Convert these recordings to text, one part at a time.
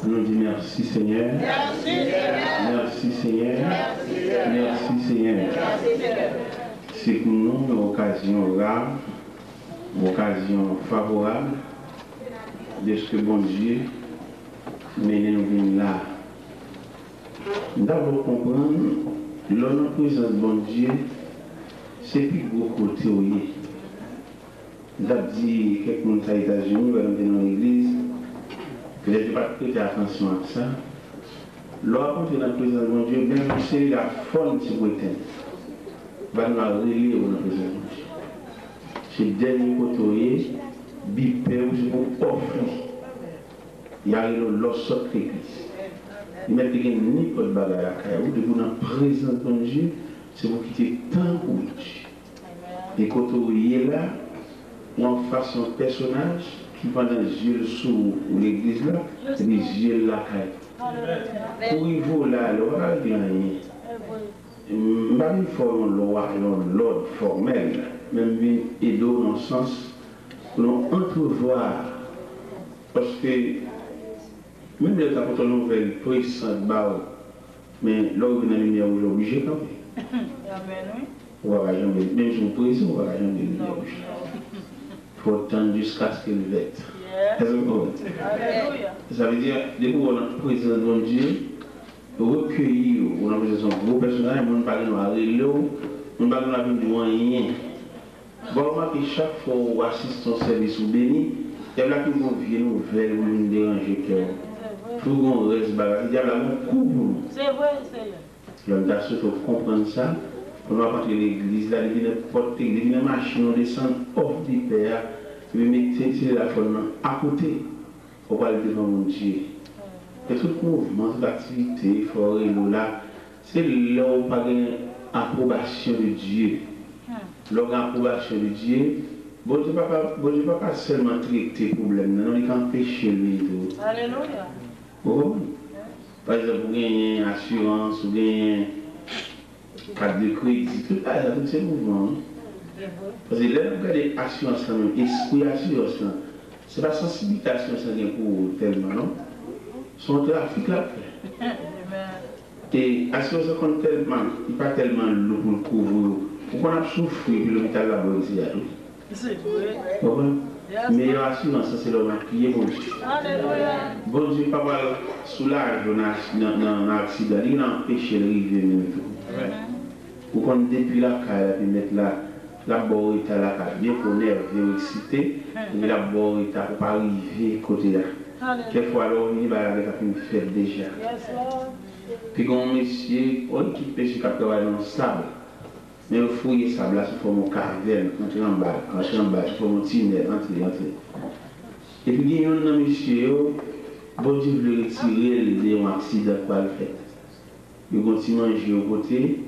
Nous disons merci Seigneur. Merci Seigneur. Merci Seigneur. Merci Seigneur. C'est pour nous une occasion rare, une occasion favorable de ce que bon Dieu mène nous là. D'abord comprendre, l'honneur présence de bon Dieu, c'est plus gros côté où il est. D'abord dit quelques gens aux États-Unis, dans l'église, que je n'ai pas prêté attention à ça. Lorsqu'on est dans la présence de mon Dieu, même si c'est la forme de ce côté, va nous relier dans la présence de mon Dieu. C'est le dernier côté, bipé, où je vous offre. Il y a l'autre église. Il n'y a ni pas de bagarre à Kaya, ou de vous dans la présence de mon Dieu, c'est vous quitter tant pour Dieu. Et quand vous êtes là, on fasse un personnage qui pendant les yeux sous l'église là, et les yeux là. Pour y voir là, l'oral gagné. Pas une forme l'ordre formel, même et dans le sens pour nous entrevoir. Parce que même les apôtres nouvelles puissantes, mais là où il y a la lumière, vous êtes obligé quand même. On va jamais, même si vous présent, on va jamais lumière. Il faut attendre jusqu'à ce qu'il vête. Ça veut dire, dès qu'on a présence de Dieu, recueillir, on a besoin de gros personnages, on ne parle pas de l'eau, on ne parle pas de moyen. Bon, moi, chaque fois qu'on assiste au service ou béni, il y a là qui vient nouvelle, vous nous déranger cœur. Il faut qu'on reste bagarre, il y a là un coup pour nous. C'est vrai, c'est vrai. Il faut comprendre ça. On va partir de l'église, là, il vient porter, il vient machine, on descend hors du père, il vient mettre la forme à côté, pour parler devant mon Dieu. Et tout le mouvement, toute l'activité, forêt, là, c'est là où on a l'approbation de Dieu. L'approbation de Dieu, bon Dieu ne va pas seulement traiter les problèmes, non, il va empêcher lui. Alléluia. Bon, par exemple, vous gagnez une assurance, vous gagnez carte de crédit, tout ça, tous ces mouvements. Parce que là, vous regardez l'assurance, l'esprit assurance, ce n'est pas sensibilité assurance pour tellement, non? Son trafic là. Et assurance compte tellement, il n'est pas tellement lourd pour le couvrir. Pourquoi on a souffert et l'hôpital là-bas ici à tout? C'est vrai. Mais l'assurance, c'est l'homme qui est bon Dieu. Bon Dieu, pas mal soulage dans l'accident, il a empêché de river même tout. Pour qu'on depuis la caille, puis mettre la barre est à la caille, bien qu'on est excité, mais la barre est à pas arriver côté là. Quelquefois, alors, on y va avec une fête déjà. Puis quand on monsieur, on quitte pêche qui travaille dans le sable. Mais il faut y sable là, sous forme de caverne, entrer en bas, sous forme de tunnel, entrer. Et puis il y a un monsieur, bon Dieu veut retirer les accident pour le faire. Il continue à manger au côté,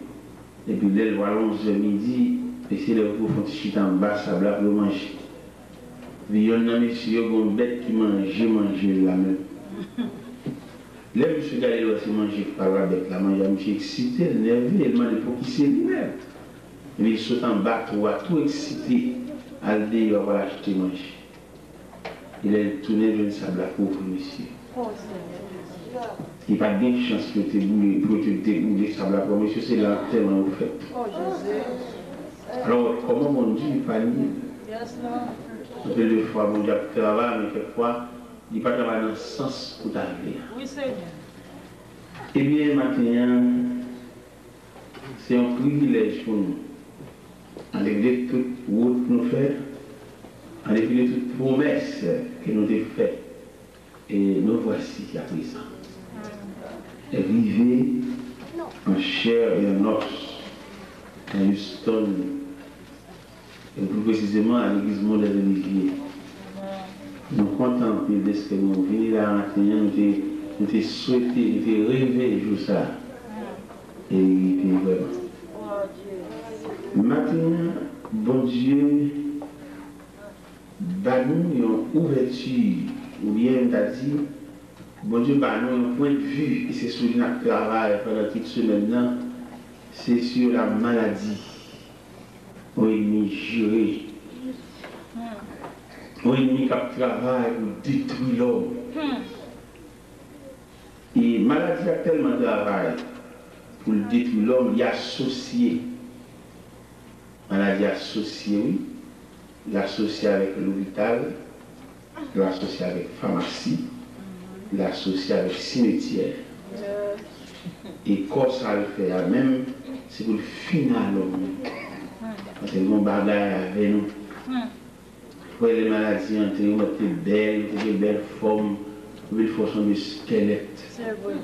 et puis là, il va à 11h midi, et c'est là pour faire un petit chute en bas, sable là pour manger. Il y a un monsieur, une bête qui mange la même. Là, monsieur Galileo va se manger par la bête, la mange, monsieur excité, nerveux, il demande pour qui c'est lui-même. Et il saute en bas, tout excité, à le dire, il va l'acheter manger. Il a tourné vers le sable à pauvre monsieur. Il n'y a pas de chance que tu te déboules le sable à pauvre monsieur, c'est là tellement au fait. Alors, comment mon Dieu n'est pas lié? Deux fois, mon Dieu travaille, mais quelquefois, il n'est pas travailler dans le sens où tu arrives. Oui, Seigneur. Eh bien, maintenant, c'est un privilège pour nous. En dépit de toute route que nous faisons, en dépit de toute promesse que nous avons faite, et nous voici à présent. Arrivés en chair et en os, à Houston, et plus précisément à l'église Modèle Olivier. Nous comptons de ce que nous venons là maintenant, nous avons souhaité, nous avons rêvé de ça. Et puis vraiment. Maintenant, bon Dieu, bah nous une ouverture, ou bien on a dit, bon Dieu, bah nous un point de vue, et c'est sur notre travail pendant toute semaine, c'est sur la maladie. On est juré. On est qui travaille pour détruire l'homme. maladie a tellement de travail pour le détruire l'homme, il est associé. Maladie associée, oui. L'associé avec l'hôpital, l'associé avec pharmacie, l'associé avec cimetière. Et quand ça le fait, même, c'est pour le final l'homme. Parce que mon bagage avec nous. Pour les maladies, on était belles, des belles formes, des formes de squelette. C'est vrai.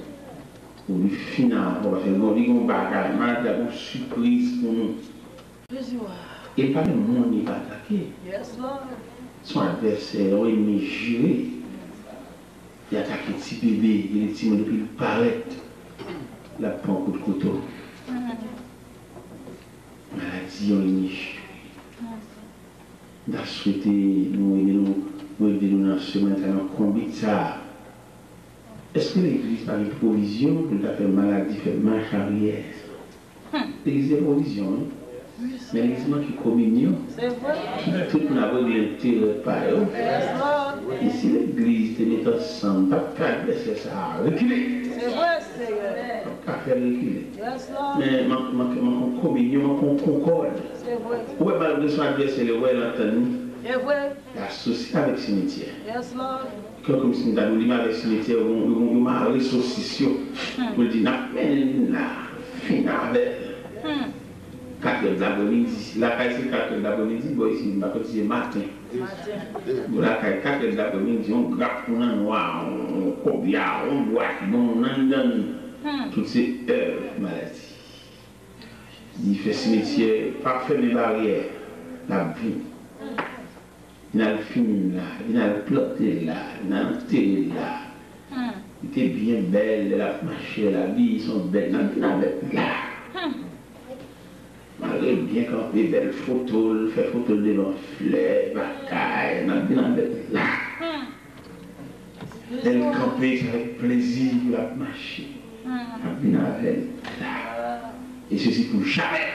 Pour le final, parce que mon bagage, maladie a une surprise pour nous. Et pas le monde n'est pas attaqué. Son adversaire, son ennemi juré. Il attaque un petit bébé, il est petit depuis le paraît. La prend un coup de couteau. Maladie, on ennemi juré. On a souhaité nous aider dans ce maintenant combien ça. Est-ce que l'Église a une provision pour faire maladie, faire marche arrière? L'Église a une provision, hein? Mais l'Église qui communion, tout le monde a l'intérêt par eux. Et si l'Église te met ensemble, pas de laisser ça reculer. C'est vrai, Seigneur. Pas faire reculer. Mais mon communion, mon concorde. C'est vrai. Où est malgré son adversaire, le roi l'entend. C'est vrai. L'associé avec le cimetière. Yes, Lord. Comme si nous avons dit avec le cimetière, on m'a ressuscité pour dire, mais là, final. 4 heures de l'après-midi, la caille c'est 4 heures de l'après-midi, bon ici, c'est matin. Bon, la caille 4 heures de l'après-midi, on grappe, on en noir, on cobia, on boit, on en donne toutes ces heures de maladie. Il fait cimetière, pas faire des barrières, la vie. Il a le film là, il a le ploté là, il a le télé là. Il était bien belle, la marché, la vie, ils sont belles, il a là. Malgré bien campé, belle photo, fait photo de l'enfleur, bataille, on a bien là. Elle campait avec plaisir pour la marcher. On a bien là. Et ceci pour jamais.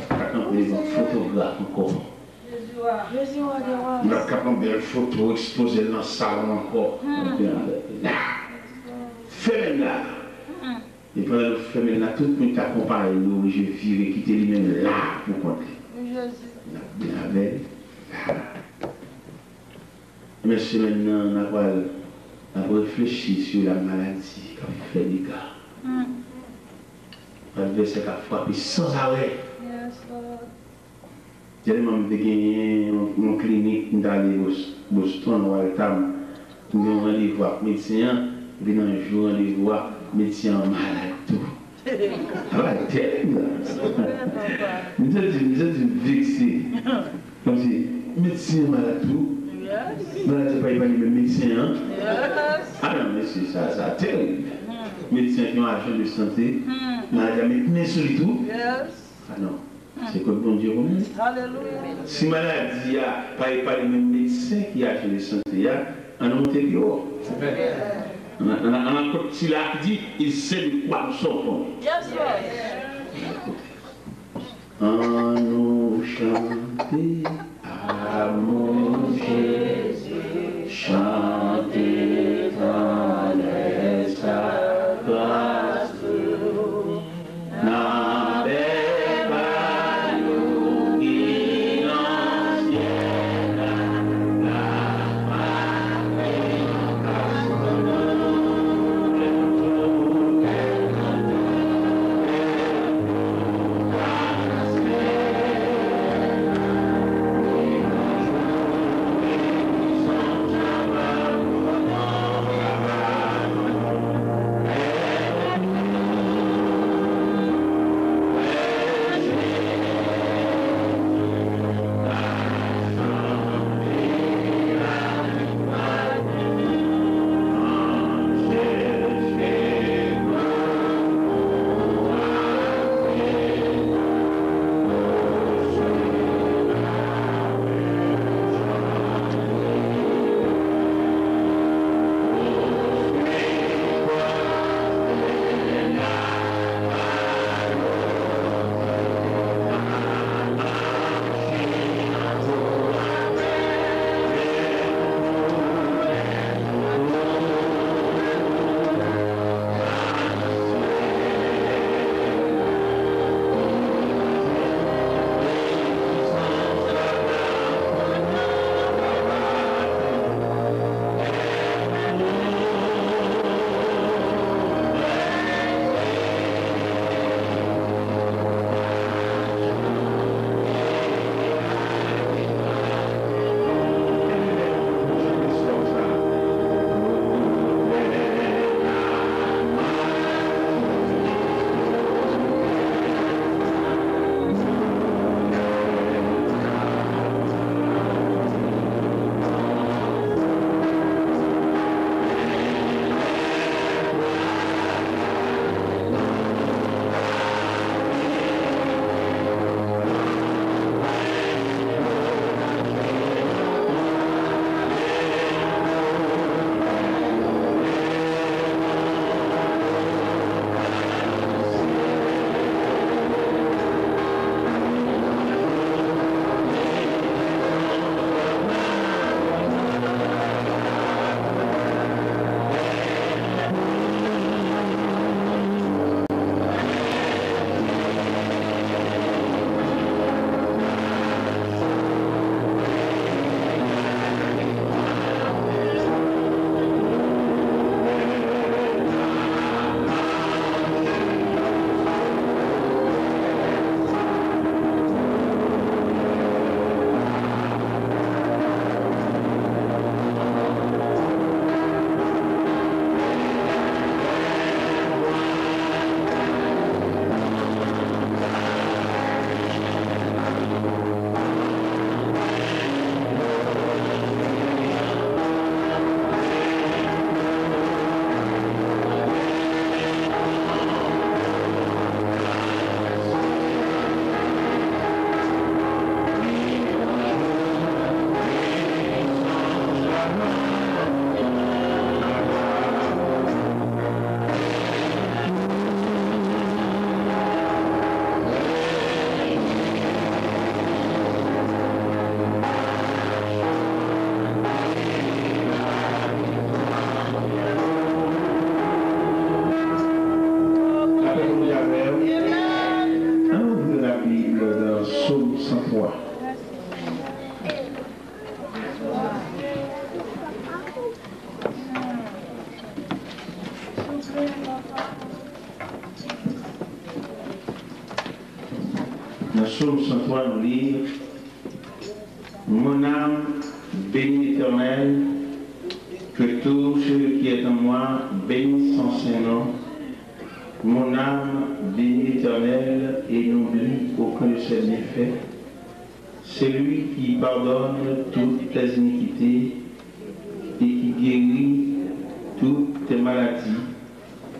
Pas camper devant photographe encore. On a capable de belle photo exposée dans le salon encore. Là. Fais là. Et pendant le féminin, là, tout le monde t'accompagne, nous, je vire, quitter lui-même là pour compter. Bien avec, là. Mais c'est maintenant, on a réfléchi sur la maladie qui a fait des gars. L'adversaire qui a frappé sans arrêt. J'ai même gagné mon clinique dans Boston, Waltham. Nous avons rendez-vous avec le médecin, et dans un jour, rendez-vous avec médecin malade tout. Ça va être terrible. Nous sommes vexés. Comme si médecin malade tout. Malade pas évalué le médecin. Ah non, mais c'est ça terrible. Médecin qui ont un agent de santé, malade à mettre sur le tout. Ah non. C'est que bon Dieu remet. Si maladie a pas évalué le médecin qui a agent de santé, on a monté plus haut. On a un petit là qui dit, il sait de quoi nous sortons. En nous chanter à mon Jésus, chanter dans l'espace bleu. Dans Psaume 103, nous lisons mon âme bénit l'Éternel, que tout ce qui est en moi bénisse son Saint-Nom. Mon âme bénit l'Éternel et n'oublie aucun de ses bienfaits. C'est lui qui pardonne toutes tes iniquités et qui guérit toutes tes maladies.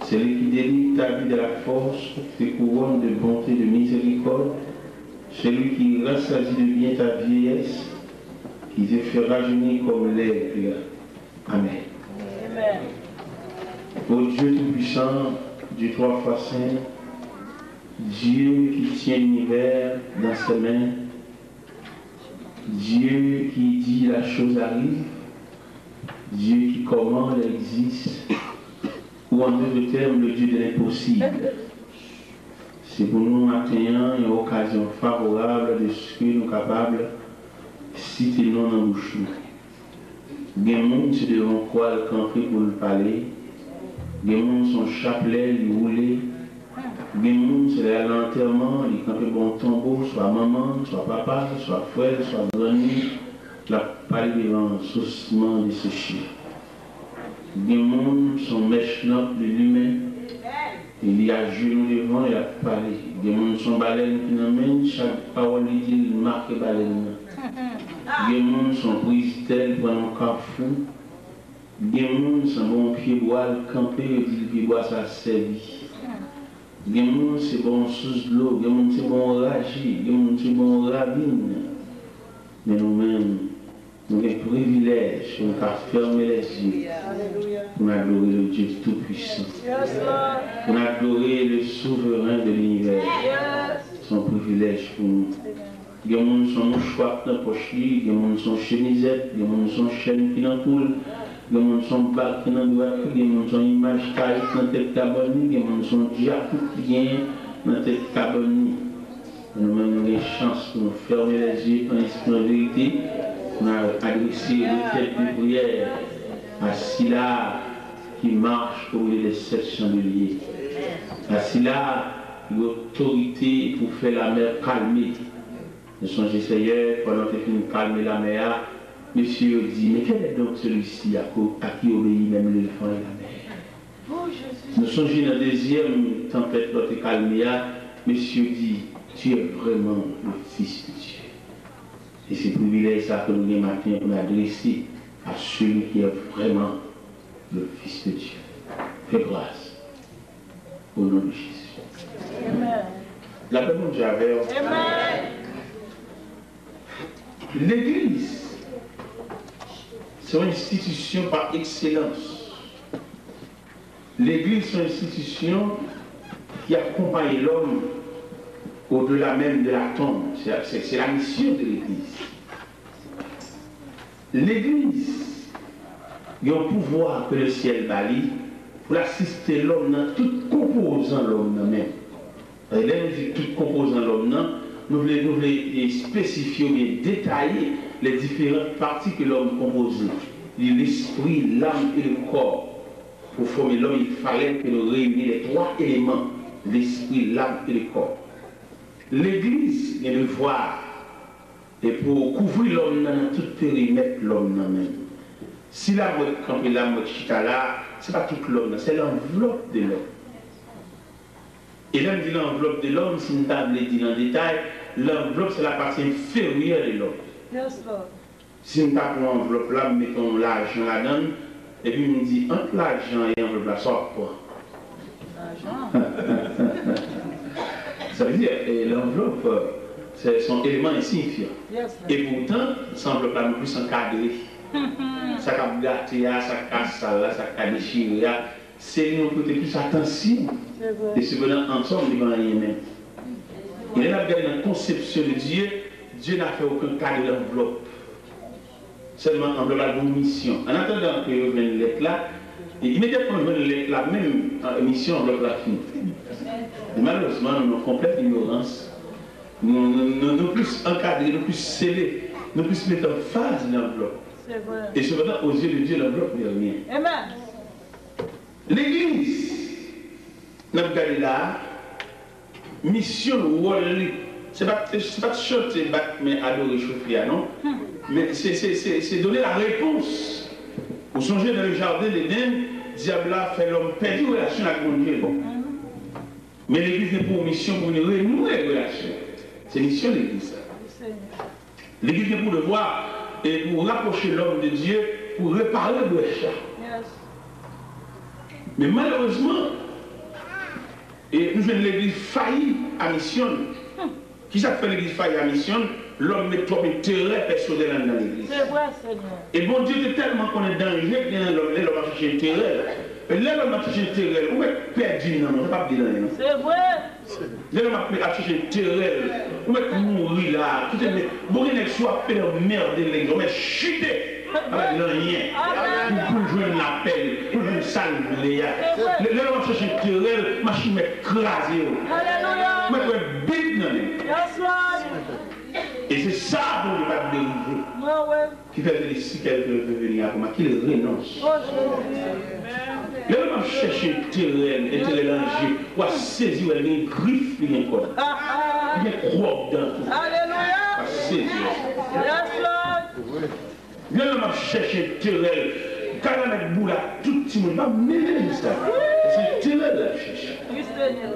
C'est lui qui délivre ta vie de la force, tes couronnes de bonté et de miséricorde. C'est lui qui rassasie de bien ta vieillesse, qui te fait rajeunir comme l'aigle. Amen. Amen. Ô Dieu Tout-Puissant, Dieu trois fois saint, Dieu qui tient l'univers dans ses mains, Dieu qui dit la chose arrive, Dieu qui commande existe, ou en d'autres termes, le Dieu de l'impossible. C'est pour nous maintenant une occasion favorable de ce que nous sommes capables de citer nous dans la bouche. Il y a des gens qui devant quoi le camper pour le parler. Il y a des gens qui sont chapelet, ils roulent. Il y a des gens qui sont à l'enterrement, ils campent bon tombeau, soit maman, soit papa, soit frère, soit grand-mère. La parler devant un saucement de ce chien. Il y a des gens qui sont méchants de lui-même. Il y a genoux devant, il a parlé. Il y a des gens qui sont baleines qui n'emmènent, chaque parole lui dit, il marque baleine. Il y a des gens qui sont brise-tels pour un carrefour. Il y a des gens qui sont bons pieds bois, camper, il dit pied bois, ça servit. Il y a des gens qui sont bons sous de l'eau, il y a des gens qui sont bons ragis, il y a des gens qui sont bons ravines. Mais nous-mêmes, nous avons un privilège, nous avons fermé les yeux pour adorer le Dieu Tout-Puissant, pour adorer le souverain de l'univers. C'est un privilège pour nous. Il y a des gens qui sont mouchoirs dans la poche, il y a des gens qui sont chemisettes, il y a des gens qui sont chaînes qui n'entoulent, il y a des gens qui sont bacs qui n'entoulent, il y a des gens qui sont images tailles dans la tête cabane, il y a des gens qui sont diacoups qui dans la tête cabane. Nous-mêmes, nous avons une chance pour nous fermer les yeux en esprit de vérité. On a adressé le tête de prière à Scylla qui marche pour les 7 chandeliers. À Scylla, l'autorité pour faire la mer calmer. Nous sommes essayés, pendant que nous calmer la mer, monsieur dit, mais quel est donc celui-ci à qui obéit même l'éléphant et la mer? Nous sommes dans la deuxième tempête, notre calmer, monsieur dit, tu es vraiment le Fils de Dieu. Et c'est privilège ça que nous avons matin pour adresser à celui qui est vraiment le Fils de Dieu. Fais grâce au nom de Jésus. Amen. La paix de Dieu avec vous. Amen. L'Église, c'est une institution par excellence. L'Église, c'est une institution qui accompagne l'homme au-delà même de la tombe. C'est la mission de l'Église. L'Église, il y a un pouvoir que le ciel balie pour assister l'homme dans tout composant l'homme même. Et là, nous disons tout composant l'homme, nous voulons spécifier ou bien détailler les différentes parties que l'homme compose. L'esprit, l'âme et le corps. Pour former l'homme, il fallait que nous réunions les trois éléments, l'esprit, l'âme et le corps. L'Église est le voir, et pour couvrir l'homme dans tout périmètre, l'homme même. Si la mode campe la mode chita là, ce n'est pas tout l'homme, c'est l'enveloppe de l'homme. Et là, on dit l'enveloppe de l'homme, si une table dit dans le détail, l'enveloppe c'est la partie inférieure de l'homme. Yes, si nous tapons l'enveloppe là, nous mettons l'argent là-dedans, et puis on dit entre l'argent et l'enveloppe là, sort quoi? L'argent. Ça veut dire que l'enveloppe, c'est son élément insignifiant. Yes, et pourtant, cette enveloppe-là non plus encadrée. Ça a gâté, ça casse, ça a déchiré. C'est nous prêter plus attention. Et cependant, ensemble, il n'y a rien même. Il est là dans la conception de Dieu, Dieu n'a fait aucun cas de l'enveloppe. Seulement l'enveloppe a une mission. En attendant que vous venez l'être là, et immédiatement vous venez l'être là, même mission enveloppe la fin. Malheureusement, nous avons complète ignorance. Nous plus encadrés, nous plus scellés, nous plus mettre en phase l'enveloppe. Et cependant, aux yeux de Dieu, l'enveloppe n'est rien. Amen. L'Église, Nous regardons là, mission, c'est pas chanter, mais adorer, chauffer, non? Mais c'est donner la réponse. Vous songez dans le jardin d'Éden, diable a fait l'homme perdre une relation avec mon Dieu. Mais l'Église n'est pour mission pour nous renouer une relation. C'est mission de l'Église. L'Église est pour devoir et pour rapprocher l'homme de Dieu, pour réparer le péché. Mais malheureusement, et nous avons l'Église faillie à mission. Qui ça fait l'Église faillie à mission? L'homme met trop d'intérêt personnel dans l'Église. C'est vrai, Seigneur. Et bon Dieu est tellement qu'on est danger que l'homme a cherché intérêt. Et l'homme a cherché intérêt. Où est perdu? Non, je ne pas dire rien. C'est vrai. L'homme a cherché intérêt. Où est mourir là? Tout est bon, il soit fait de merde de l'Église. On est chuté avec le rien. Pour jouer l'appel, pour jouer une salle. L'homme a cherché intérêt. Machine m'écraser. Alléluia. Où est bête dans l'Église? Et c'est ça dont il va dériver. Qui fait que si quelqu'un veut venir à moi, qu'il renonce. L'homme a cherché intérêt danger, ou à saisir une griffe, il y a encore. Il y a croix dans tout. Alléluia. À saisir. L'homme a cherché intérêt. Quand on a met boule là, tout le monde va mêler ça. C'est intérêt de la chercher.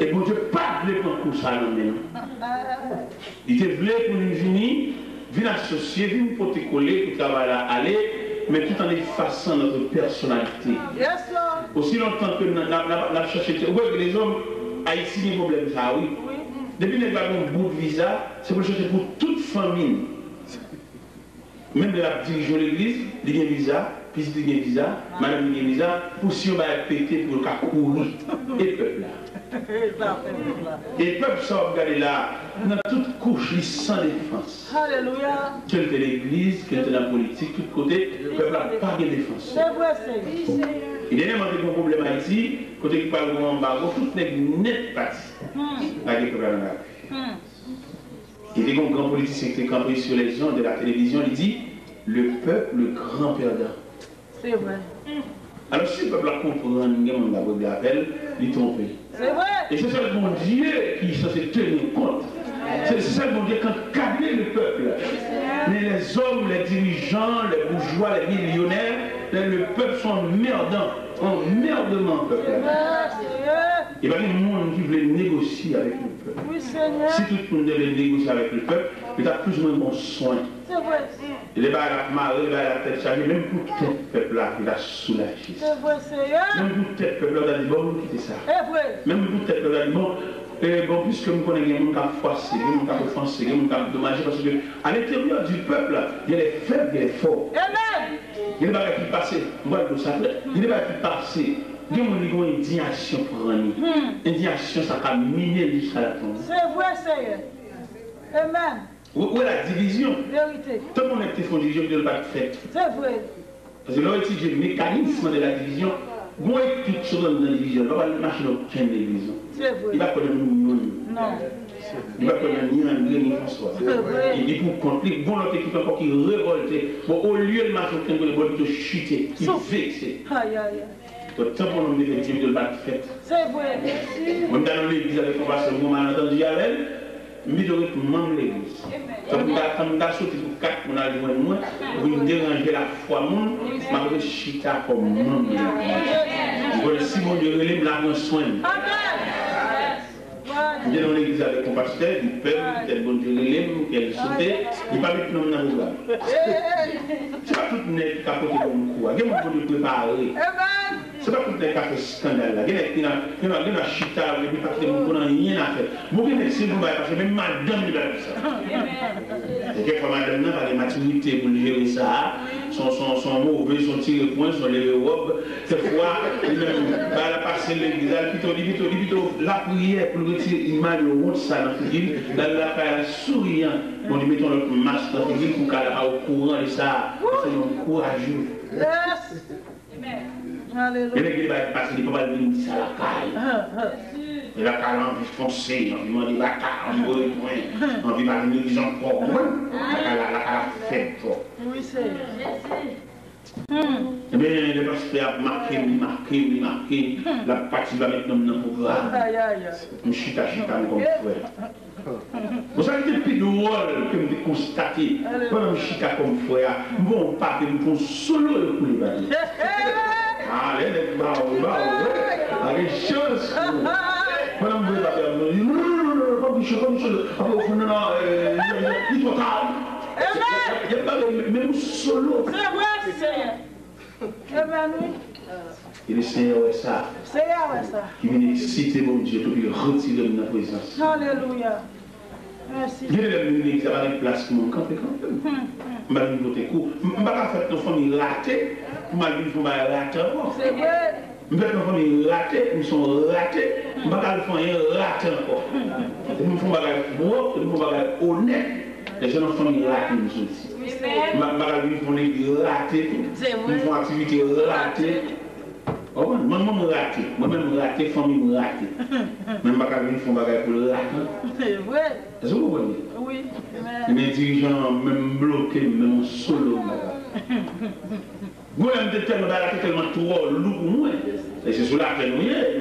Et bon Dieu, pas de pour ça, non. Il était voulu pour nous venir associer, venir protocoler, pour travailler là, aller, mais tout en effaçant notre personnalité. Aussi longtemps que nous avons cherché, vous voyez que les hommes haïtiens ont des problèmes, ça, oui. Depuis que nous avons un bout de visa, c'est pour chercher pour toute famille. Même de la dirigeant l'église, il y a un visa, puis il y a un visa, madame il y a un visa, pour si on va péter pour le cas courir. Et le peuple là. Et le peuple ça, regardez là, dans toute couche, sans défense. Alléluia. Quelle était l'église, quelle était la politique, tout côté, le peuple n'a pas de défense. C'est vrai, c'est. Il y a un problème ici, côté qui parle de l'embargo, tout n'est net parti. Là, il y a un problème là. Il y a un grand politicien qui est campé sur les gens de la télévision, il dit le peuple, le grand perdant. C'est vrai. Alors si le peuple a compris, il y a appel, il trompe. C'est vrai. Et c'est ça le bon Dieu qui est censé tenir compte. C'est ça le bon Dieu qui a cadré le peuple. Mais les hommes, les dirigeants, les bourgeois, les millionnaires, le peuple sont merdants. Emmerdement, peuple. Il y a des gens qui veulent négocier avec le peuple. Oui, Seigneur. Si tout le monde veut négocier avec le peuple, il a plus ou moins bon soin. C'est vrai. Il est pas à la marée, il est à la tête chargée, même pour tel peuple-là, il a soulagé. C'est vrai, Seigneur. Même pour tel peuple-là, il a dit bon, quittez ça. C'est vrai. Même pour tel peuple-là, il a dit bon, puisque nous connaissons des gens qui ont froissé, des gens qui ont offensé, des gens qui ont dommagé, parce qu'à l'intérieur du peuple, il y a les faibles et les forts. Amen. Il n'y a pas qui passer. Moi, je sais. Il n'y a pas qui passer. Il y a une indignation pour un indignation, ça a miné jusqu'à la tombe. C'est vrai, Seigneur. Amen. Où est la division? Vérité. Tout le monde a été fait division, il ne pas fait. C'est vrai. Parce que là, il y a le mécanisme de la division. Moi, toute chose dans la division, là, on va marcher dans une division. C'est vrai. Il ne va pas connaître nous. Non. Il ne va pas connaître ni André ni François. Il dit pour conflit, bon, l'autre équipe encore qui révolte. Bon, au lieu de marcher au le bon, il chuter, il vexer. Aïe, aïe. Donc, tant qu'on a des activités de la fête. C'est vrai. On est dans l'église avec un pasteur, on a entendu à elle, mais il devrait membre de l'église. Quand on a sauté pour 4, on a dit moi, vous déranger la foi, je vais chita comme membre de l'église. Si mon Dieu relève la soin. Il est dans l'église avec un pasteur, il peuple, tel bon Dieu relève, qu'elle saute, il ne va pas mettre dans le regard. C'est pas tout net qui a porté comme quoi. Il y a un peu de préparer. C'est pas tout net qui a fait scandale là. Il y a un chita, il n'y a pas rien à faire. Vous avez c'est vous parce que même madame il a fait ça. Et quelquefois madame n'a pas de maturité pour gérer ça. Son mauvais, son tiré point, son levé robe. Cette fois, il a passé l'église, la prière pour retirer l'image de honte ça dans la figure, dans la faire souriant. On lui mettons notre masque dans la figure pour qu'elle soit au courant de ça. C'est courageux. Et l'église va passer, il ne peut pas venir dire ça à la caille. Et la caille a envie de foncer, on lui dit la caille, on lui dit on lui va venir dire encore. La caille a fait trop. Oui, c'est. Eh bien, le pasteur a marqué, la partie va maintenant dans le programme. Je suis comme frère. Vous savez, depuis le rôle que vous constatez, pendant que je suis comme frère, bon, pas que nous solo pour les baliser. Ah, les mecs, avec chance. Pendant que vous avez non, il faut calme. Il n'y a pas même solo. Et le Seigneur est ça. Qui vient exciter mon Dieu, puis retirer de la présence. Alléluia. Merci. Il y a des gens qui ont une place pour nous camper quand même. Je vais vous voter court. Je ne vais pas faire nos familles ratées. Je vais vous faire rater encore. C'est vrai. Je vais faire nos familles ratées. Nous sommes ratés. Je ne vais pas faire rater encore. Nous faisons des choses nous faisons des choses honnêtes. Les gens ont familles ratées, nous aussi. Je ne vais pas faire des ratés. Nous faisons des activités ratées. Moi-même raté, moi-même raté, famille ratée. Même pas quand ils font bagarre pour le rater. C'est vrai. Est-ce que vous comprenez? Oui. Les dirigeants, même bloqués, même solo. Vous avez tellement trop lourd pour nous. Et c'est sur la peine,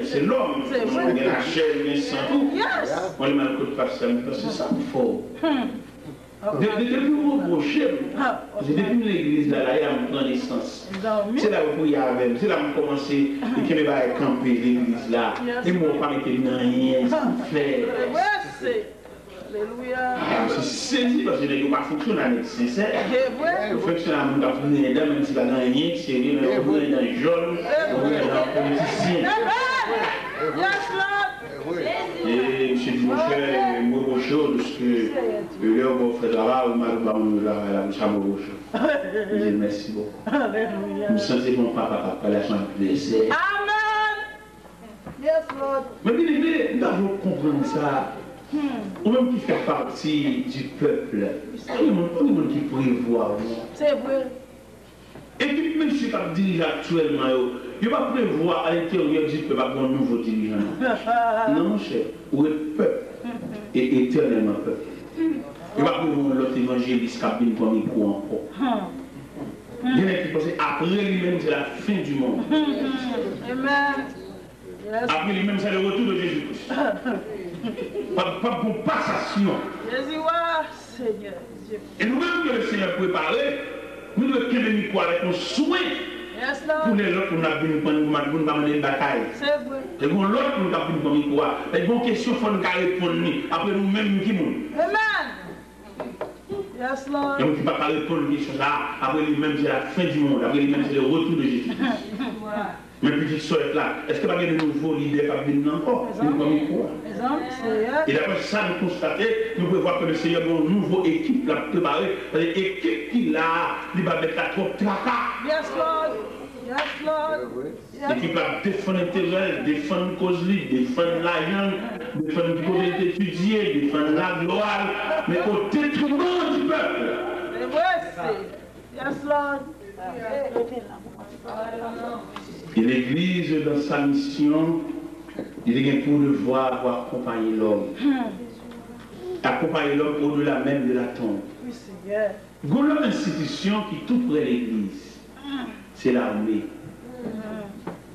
c'est l'homme. C'est vrai. On a la chair, on a sang, tout. On est mal que de passer, c'est ça qu'il faut. Depuis vous reprochez, depuis l'église là, il y a une grande naissance. C'est là où il y avait, c'est là où on commençait, et qu'il y avait camper l'église là. Et moi, pas mettre rien, faire. Alléluia. C'est saisi parce que les gens ne fonctionnent pas sincère. Ils fonctionnent à venir dedans, même si la dans rien, c'est rien, mais on est dans le jaune, on est dans le politicien. Et M. Dimochet, moi, bonjour, parce que là, on fait là, on m'a dit, la je dis merci beaucoup. Je me sentais mon papa, la chambre blessée. Amen. Yes, Lord. Mais bien aimé, nous devons comprendre ça. Ou même qui fait partie du peuple, il y a des gens qui prévoient. C'est vrai. Et puis, même si je dirige actuellement, il ne va pas prévoir à l'intérieur du peuple un nouveau dirigeant. Non, mon cher, ou le peuple est éternellement peuple. Il ne va pas prévoir l'autre évangéliste qui a bien comme il croit encore. Il y en a qui pensent après lui-même, c'est la fin du monde. Amen. Après lui-même, c'est le retour de Jésus-Christ. Pas pour passation. Jésus, Seigneur. Et nous-mêmes que le Seigneur préparait, nous devons venir quoi avec un soin pour les autres pour nous demander une bataille. C'est vrai. Et pour l'autre pour nous demander quoi. Et bon question, il faut nous répondre après nous-mêmes qui nous. Amen. Yes, Lord. Et on ne peut pas répondre à une question là, après lui-même c'est la fin du monde, après lui-même c'est le retour de Jésus. Mais petite soeur là, est-ce que pas de nouveaux leaders qui viennent encore? Et d'après ça, nous constatons, nous pouvons voir que le Seigneur a une nouvelle équipe préparée. L'équipe qui là, il va mettre la trop tracas. Yes, Lord. Yes, Lord. L'équipe va défendre l'intérêt, défendre la cause libre, défendre l'argent, défendre le côté d'étudier, défendre la gloire, mais au détriment du peuple. C'est vrai, c'est. Yes, Lord. Et l'Église, dans sa mission, il est pour devoir accompagner l'homme. Accompagner l'homme au-delà même de la tombe. Oui, Seigneur. Il y a une institution qui est tout près de l'Église. C'est l'armée.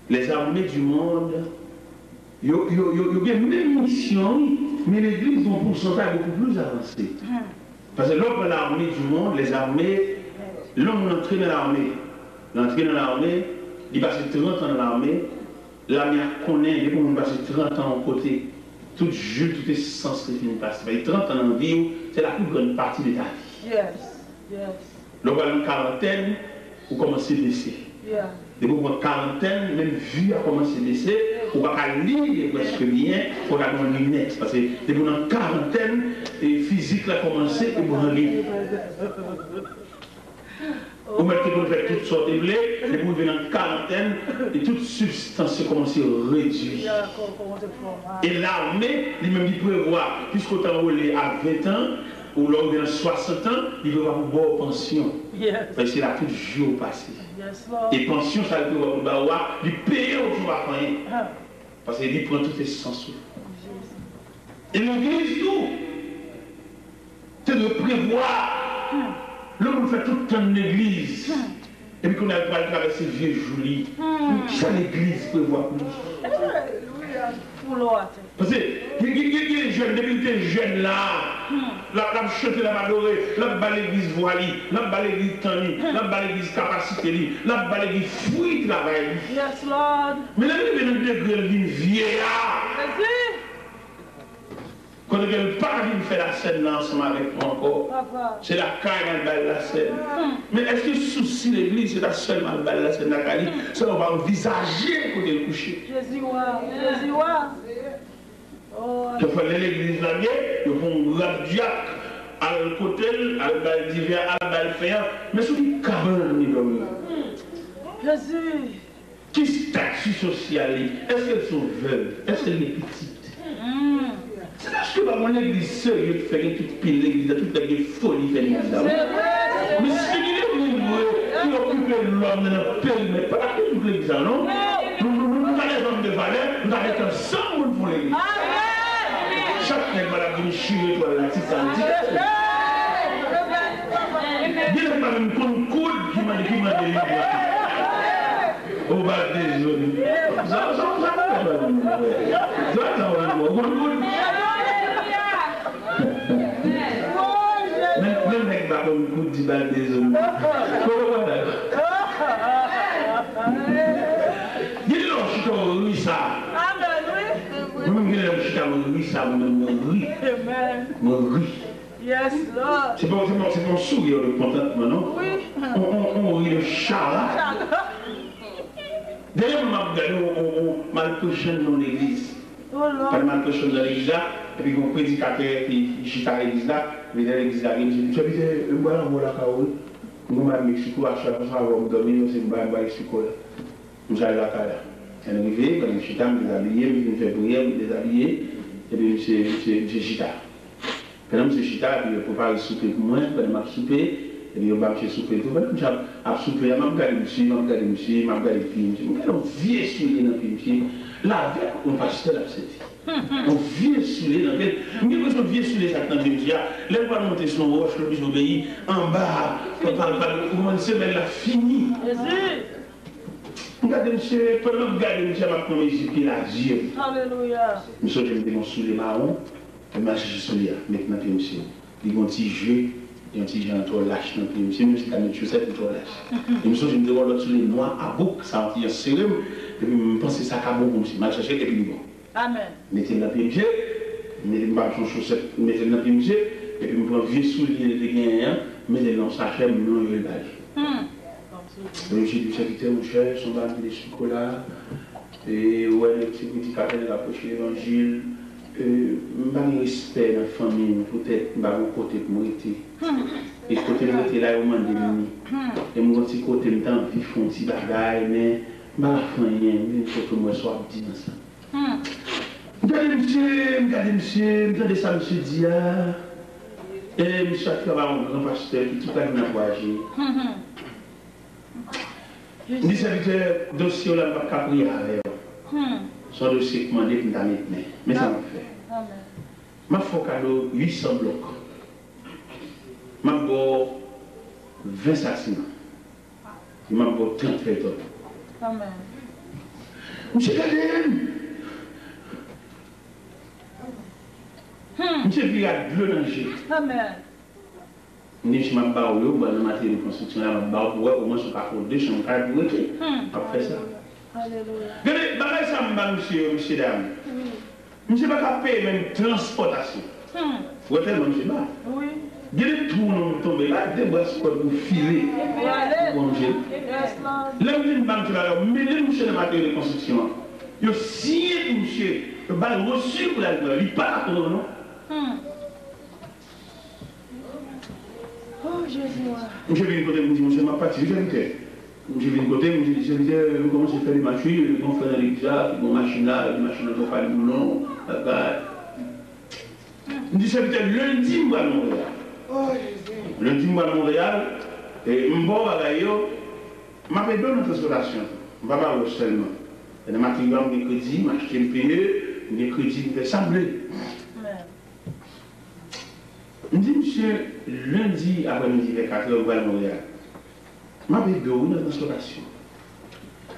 Les armées du monde, il y a une même mission, mais l'Église a un pourcentage beaucoup plus avancé. Parce que l'homme de l'armée du monde, les armées, l'homme l'entrée dans l'armée. L'entrée dans l'armée, il passe 30 ans dans l'armée, l'armée connaît, il passe 30 ans au côté. Tout jeu, tout est censé finir par ça. 30 ans dans la vie, c'est la plus grande partie de ta vie. Yes, yes. Donc, à une quarantaine, vous commencez à baisser. Yeah. Et vous, en quarantaine, même vie a commencé à baisser, vous n'avez pas lire presque bien, vous avez une lunette. Parce que vous en quarantaine, et physique a commencé, et vous en lire. Vous mettez pour faire toutes sortes de blé, et vous venez en quarantaine, et toute substance commence à réduire. Et l'armée, lui-même, il prévoit, puisqu'au temps où il est à 20 ans, ou là où il est à 60 ans, il veut avoir une bonne pension. Parce que c'est là tout jour passé. Et pension, ça veut dire qu'il paye au jour à rien. Parce qu'il prend tout sans sous. Et l'église, tout, c'est de prévoir. Là, on fait tout le temps de l'église. Et puis qu'on a traversé vieux Julie. Qui à l'église peut voir plus? Alléluia. Parce que il y a des jeunes, depuis que tu es jeune là, là, chanter, là, adorer, là, bas l'église voilée, là, bas l'église tani, là, bas l'église capacité, là, bas l'église fruit travail. Yes, Lord. Mais là, il y a des degrés de vieillard. Quand on ne pas faire la scène ensemble avec moi encore, c'est la caille qui balle la scène. Mais est-ce que le souci de l'église, c'est la seule qui balle la scène de la caille? Ça, on va envisager pour le coucher. Jésus, Jésus, il faut l'église là, il faut un grand diacre à côté, à le divers, à le faire, mais sur les cabanes, Jésus. Qui statut social? Est-ce qu'elles sont veuves? Est-ce qu'elles sont petites? C'est parce que mon église sérieuse fait toute pile l'église, toute la folie fait l'église. Mais c'est qui occupe l'homme dans le pays, mais pas toute l'église, non? Nous avons des hommes de valeur, nous avons 100 personnes pour l'église. Chaque nègre va venir chier toi la petite santé. Il n'y a pas même un coude qui m'a dit au bas des zones. Même mec va comme coup de bas des zones. Il est là, je suis comme oui ça. Même il est là, je suis comme oui ça, mon oui. Yes, Lord. C'est mon sourire de contentement, non? Oui. On rit le chat. D'ailleurs, on m'a prêché dans l'église. Pas mal prêché dans l'église là, et puis on prédicateur qui chute à l'église là, il est dans l'église là, il dit, tu as vu, voilà, voilà, nous à Mexico, à chaque fois, on va dormir, c'est un Mexico là. Nous allons là, on est arrivé, quand je suis là, je me déshabillé, je me fais prier, je me déshabillé, et puis je chita. Quand je suis chita, puis je prépare le souper pour moi, quand je m'ai soupé, et puis je vais souper tout. Quand je vais souper, je vais regarder monsieur, je vais regarder monsieur, je vais regarder film, je vais regarder un vieux soulier dans le film. Là, avec, on va acheter la petite. Un vieux soulier dans lequel, je vais un vieux soulier dans le film. Là, on va monter sur le roche, le plus obéi, en bas, comment se met la fini. Regardez monsieur, pendant que regardez monsieur, je vais prendre mes yeux, la Dieu. Alléluia. Monsieur, je vais me soulier marron. Je vais marcher sur lui, maintenant, monsieur. Il y a un petit jeu, il y a un petit jeu entre lâche, monsieur, monsieur, il y a une chaussette entre lâche. Et monsieur, je me dis, l'autre sur les noirs à bouc, ça va être serré, et puis je pense que ça va bon, monsieur. Je vais chercher et puis bon. Amen. Mettez le pied, monsieur, mettez le chaussette, mettez le pied, monsieur, et puis je prends un vieux soulier de gagnant, mettez-le dans sa chaîne, non, il est là. Le monsieur du serviteur, mon cher, son bain de chocolat, et ouais, le petit prédicateur de la poche de l'évangile. Je n'ai pas de respect dans la famille, peut-être que je vais côté pour moi. Et ce côté là, il y a un moment de et mon petit côté, je vais vivre un petit bagage, mais je ne vais pas faire rien, il faut que moi sois dit dans ça. Regardez ça, monsieur dit, et monsieur a travaillé un grand pasteur qui tout à l'heure n'a voyagé. Je dis, serviteur, dossier là, je ne vais pas prier avec eux. Son dossier qui m'a dit que je vais mettre, mais ça m'a fait. Je fais un cadeau 800 blocs. Je fais 20 sacines. Je fais 30 tonnes. Amen. Monsieur Kadem! Monsieur vit à de l'eau dans le jeu. Amen. Je dis, je suis au matériel de construction, au moins sur 2 chambres, pour écrire. Je fais ça. Alléluia. Regardez, ça, monsieur, dame. Monsieur ne va pas payer même transportation. Vous êtes tellement, monsieur, bah. Oui. Il y a des trous qui tombent là, des bras pour filer. Pour manger. Là, vous êtes banque là, mais les monsieur de matériel de construction, il y a signé monsieur, il va le reçu pour la gloire, il n'est pas là, non? Oh, Jésus. Monsieur vient de côté, monsieur, monsieur m'a parti, je viens de côté, je dis, vous commencez à faire des machines, vous faites des examens, des machines là, des machines qui font des boulons, je dis, c'était lundi, je vais à Montréal. Lundi, je vais à Montréal, et je vais à fait deux transportation. Je ne vais pas seulement. Il y a des matériaux, des crédits, je acheté le payeux, des crédits, je vais sembler. Je dis, monsieur, lundi après-midi, vers 4h, je vais à Montréal. Ma bébé, on est dans l'exploitation.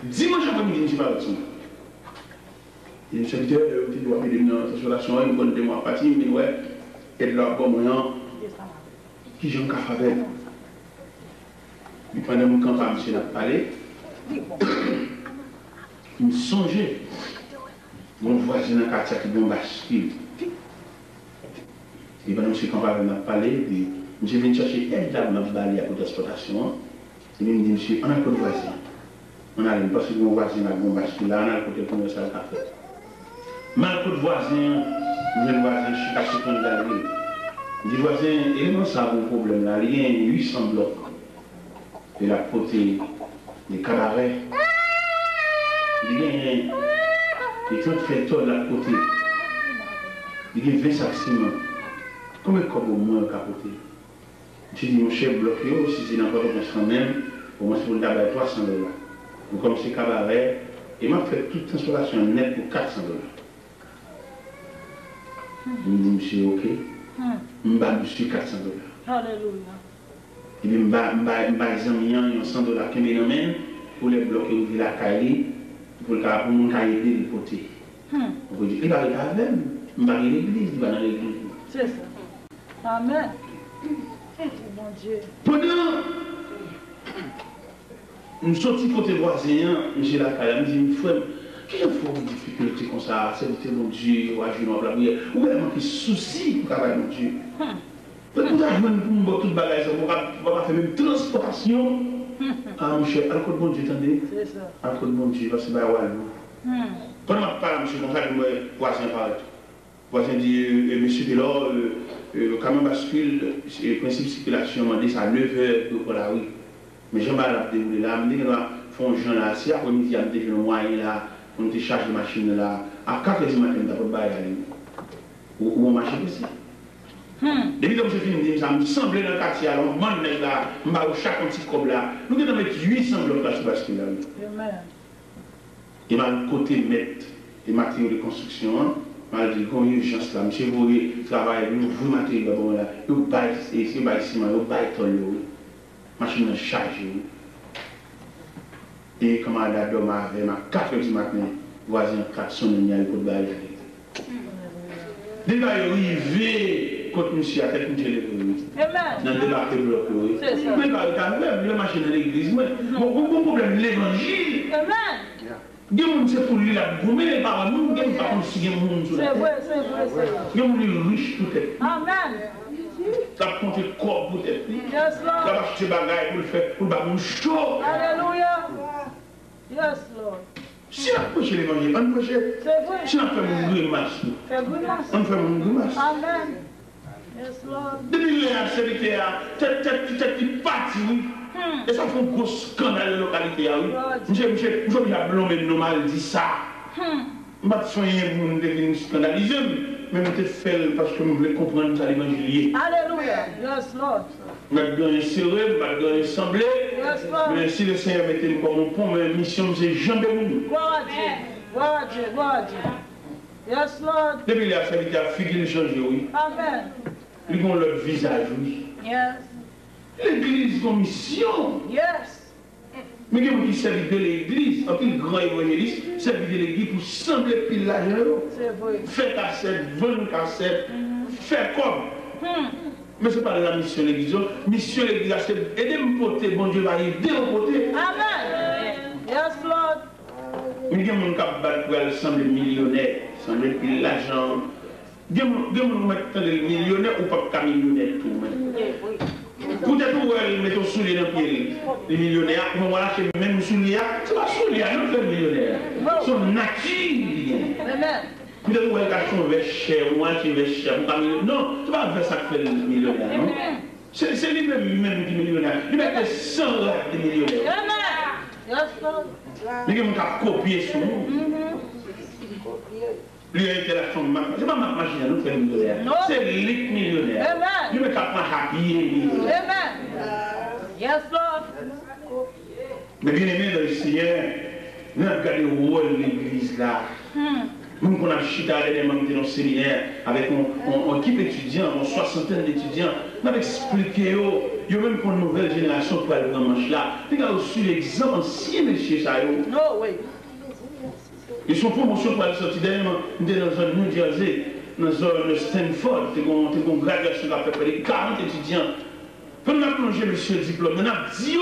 Dimanche après-midi, je ne suis pas là. Et le serviteur, il doit appeler dans l'exploitation, il me connaît de moi parti, il me dit, ouais, et de là, bon, moi, qui j'ai un café avec. Puis pendant mon campagne, je suis parlé, il me songeait. Mon voisin dans le quartier qui bon bascule. Et pendant que je suis campagne, on a parlé, je viens chercher aide là dans la pour l'exploitation. Et il me dit, monsieur, on a un peu de voisin. On a parce que mon voisin a bon bascule là, on a le côté pour nous faire le café. Mal de voisin, je voisin, je suis caché dans la rue. Je dis, voisin, il y a un problème là, il y a 800 blocs. De la côté des cabarets. Il y a 30 fêteurs de la côté. Il y a 20 sacs ciment. Combien de corps au moins capoté? Je dis, mon chef bloqué, si c'est n'importe quoi, même, pour moi, c'est pour le d'abord 300 $. Pour comme c'est cabaret, et m'a fait toute installation nette pour 400 $. Je me dis, monsieur, ok. Je me bats monsieur 400 $. Alléluia. Et puis, je me 100 $ qui me ramène pour les bloquer ouvrir la caille, pour mon cahier de l'hypothèque. Il va aller avec même, il va aller à l'église, il va dans l'église. C'est ça. Amen. Mon Dieu. Pendant une sortie côté voisin, j'ai la caille, je me dis, frère, quelle forme de difficulté comme ça, c'est mon Dieu, ou à genoux, la prière, ou vraiment qui souci pour travailler mon Dieu. Peut-être que vous avez tout le bagage, vous ne faire même transportation. Ah, monsieur, à côté de mon Dieu, attendez. C'est ça. À côté de mon Dieu, parce que c'est pas pendant que je parle, monsieur, comme ça, je me voisin parle. Voisin dit, monsieur Delors, le camion bascule, le principe de circulation m'a dit ça à 9h pour la rue. Mais j'aime pas la dérouler là, je me dis que font gens là, si après-midi, il y a un moyen là, on te charge de machine là, à 4h du matin, tu n'as pas de bail ou on marche aussi. Depuis que je finis, ça me semblait dans le quartier, alors on demande là, on va au chaque petit cob là, nous devons mettre 800 blocs là sur basque là. Et mal côté mettre les matériaux de construction, mal dit qu'on y a urgence là, monsieur vous travaillez, vous matériaux bon là, vous baillez, et c'est baillez ciment, vous baillez tôle, machine chargée. Et comme à la dame avec ma 4h du matin, voisin 400 il y a le coup de bail. Dès qu'il est arrivé, quand monsieur a fait une télé, dans le débat de bloc, mais quand même, la machine de l'église, mon problème, l'évangile. Il y a des gens qui pour lui la gourmet, les parents, nous, il y a des gens qui sont c'est vrai, c'est vrai, c'est vrai. Il y a des gens riches peut-être. Amen. Ça compte le corps peut-être. Ça va acheter des bagages pour le faire, pour le faire chaud. Alléluia. Yes, Lord. Si on prêche l'évangile, on prêche. C'est vrai. Si on fait mon grimace, on fait mon grimace. Amen. Yes, Lord. Depuis le serviteur, tête parti, et ça fait un gros scandale de localité. Monsieur, je vais blâmer normal dit ça. Je ne vais pas soigner pour nous devenir scandalisés, mais je vais faire parce que je voulais comprendre ça l'évangile. Alléluia. Yes, Lord. Je vais gagner serré, je vais gagner semblé. Yes, Lord. Mais si le Seigneur mettait comme mon pont, ma mission, c'est jamais bon. Gloire à Dieu. Gloire à Dieu. Gloire à Dieu. Yes, Lord. Depuis le serviteur, figure changé, oui. Amen. Ils ont leur visage, oui. Yes. L'église en mission. Yes. Mais il y a des gens qui servent de l'église, un peu grand évangéliste, servent de l'église pour sembler pile l'argent. C'est vrai. Faire cassette, vendre cassette, faire comme. Mais ce n'est pas la mission de l'église. Mission de l'église, c'est aider mon poté, bon Dieu va aider mon poté. Amen. Yes, Lord. Mais il y a des gens qui battent sembler millionnaire, sembler pile l'argent. Il y a des gens qui mettent des millionnaires ou pas millionnaire tout même. Peut-être que vous mettez un soulier dans le pied, les millionnaires, vous allez acheter même un soulier, c'est pas un soulier, non, c'est un millionnaire. C'est une nature. Peut-être que vous allez acheter un verre cher, ou un verre cher, non, c'est pas un verre ça qui fait le millionnaire, non. C'est lui-même qui est millionnaire. Il met 100 lacs de millionnaire. Mais il y a copié sur nous. Lui a été la femme de ma machine. Ce n'est pas ma machine, nous faisons millionnaire. C'est lui millionnaire. Lui ne peut pas habiller. Amen. Yes, Lord. Mais bien aimé dans le Seigneur, nous avons regardé le rôle de l'église là. Nous, on a chita dernièrement dans un séminaire avec une équipe étudiante, une soixantaine d'étudiants. On a expliqué, il y a même pour une nouvelle génération pour aller dans le manche là. Puis, on a reçu l'exemple ancien monsieur Sayo. Oh, oui. Ils sont promotion pour aller sortir dernièrement dans la zone New Jersey, dans la zone Stanford. C'est une graduation qui a fait près de 40 étudiants. Quand on a plongé monsieur le diplôme, on a dit,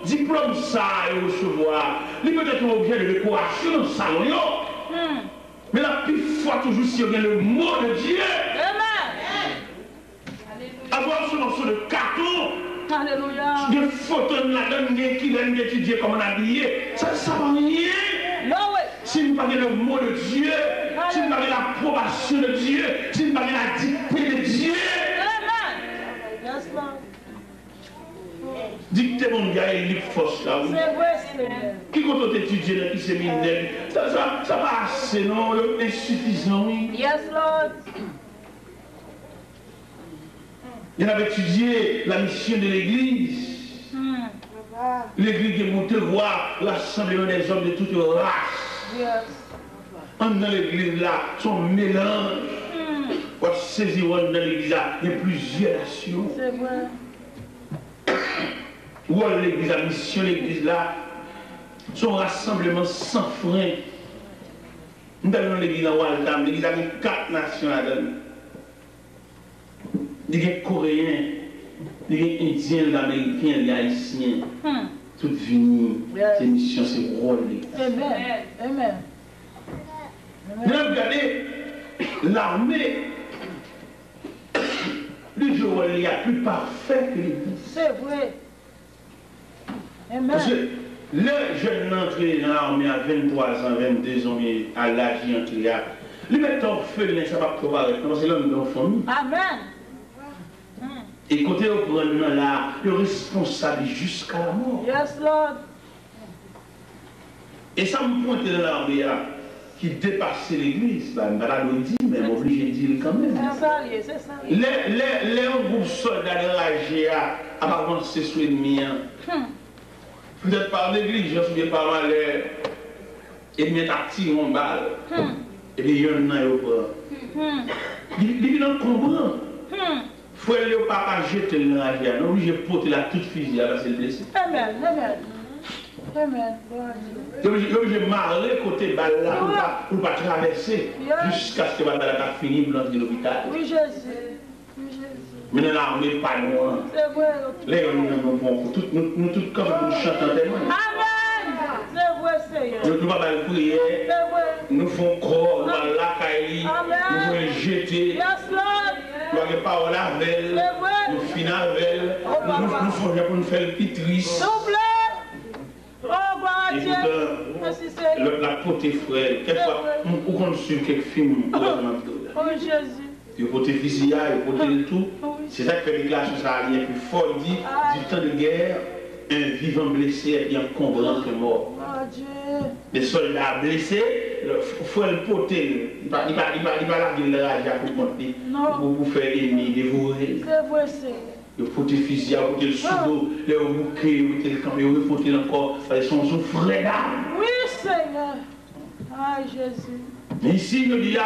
diplôme ça, il recevoir. Il peut être un objet de décoration dans le salon. Mais la plus forte toujours si on a le mot de Dieu. Amen. Avoir ce morceau de carton. Alléluia. Des photos de la donne qui viennent d'étudier comment on a habillé. Ça ne va rien. Non, oui. Si nous parlons le mot de Dieu, si nous parlons l'approbation de Dieu, si nous parlons la dictée de Dieu. Amen. Yes, Lord. Dictée mon gars, il est force là. C'est vrai, Seigneur. Qui compte étudier dans qui séminaire? Ça va assez, non? Insuffisant, oui. Yes, Lord. Il avait étudié la mission de l'Église. L'Église est montée voir l'assemblement des hommes de toutes races. Yes. Dans l'Église là, son mélange. Quand tu saisis dans l'Église là, il y a plusieurs nations. C'est vrai. Où l'Église, la mission de l'Église là, son rassemblement sans frein. Nous avons l'Église dans Waltham, l'Église a 4 nations là-dedans. Il y a des Coréens, il y a des Indiens, des Américains, des Haïtiens. Tout fini. Ces missions, c'est rôle l'Église. Amen. Amen. Nous avons regardé l'armée. Le jour où il y a plus parfait que l'Église. C'est vrai. Amen. Parce que le jeune entré dans l'armée à 23 ans, 22 ans, à l'âge entré là, lui mettre orphelin, ça va pas pouvoir rester, parce que l'homme dans la famille. Amen. Et côté au prenant là, le responsable jusqu'à la mort. Yes, Lord. Et ça me pointe dans l'armée là, qui dépassait l'église, bah, je ne vais pas le dire, mais je suis obligé de dire quand même. C'est ça, c'est ça. Les groupes soldats de la GA avancé sur l'ennemi. Peut-être par l'église, je suis bien pas mal, et bien tiré en balle. Et puis il y en a au bras. Il vient comprendre. Il faut aller au papa jeter le navire, non, j'ai porté la toute fusil à la blessé. Amen, amen. Amen. J'ai marré côté balle là pour ne pas traverser jusqu'à ce que la balle ait fini pour entrer dans l'hôpital. Oui, Jésus. Oui, Jésus. Mais dans l'armée, pas loin. C'est vrai. Là, nous tous quand nous chantons tellement. Amen. C'est vrai, Seigneur. Nous ne pouvons pas prier. C'est vrai. Nous faisons corps, nous allons la caille, nous voulons jeter. Yes, Lord. Nous n'avons pas la velle, nous finissons avec elle, nous faisons pour nous faire le pitris. Double. Oh, gloire à Dieu. Merci, Seigneur. La côté frère, quelquefois, on conçut quelques films. Oh, Jésus. Il faut porter fusil, il faut porter tout. C'est ça qui fait l'éclairage sur la ligne plus fort. Il dit, du temps de guerre, un vivant blessé est encombrant que mort. Oh, Dieu. Les soldats blessés, il faut le porter. Il ne va pas larguer le rage pour monter. Pour faire l'ennemi dévorer. C'est vrai, Seigneur. Il faut porter le fusil, il faut porter le sous-dos, le bouquet, il faut porter le campé, il faut porter encore. Ils sont frères d'âme. Oui, Seigneur. Ah, Jésus. Mais ici, nous disons,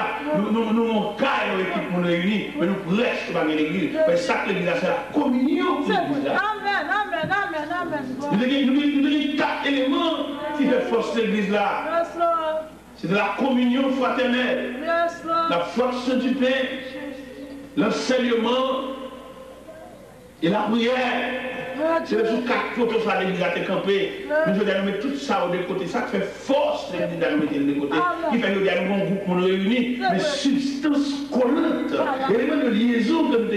nous avons cas l'équipe pour nous réunir, mais nous restons dans l'église. C'est ça que l'église, c'est la communion. Amen, amen, amen, amen. Nous avons 4 éléments qui font force l'église là. Yes, Lord. C'est de la communion fraternelle, Yes, Lord. la force du pain, l'enseignement et la prière. C'est les 4 photos sur l'église à te camper. Nous devons mettre tout ça au côté. Ça fait force l'église à mettre de côté. Qui fait que nous avons un groupe pour nous réunir, mais substance collante. Élément de liaison que nous avons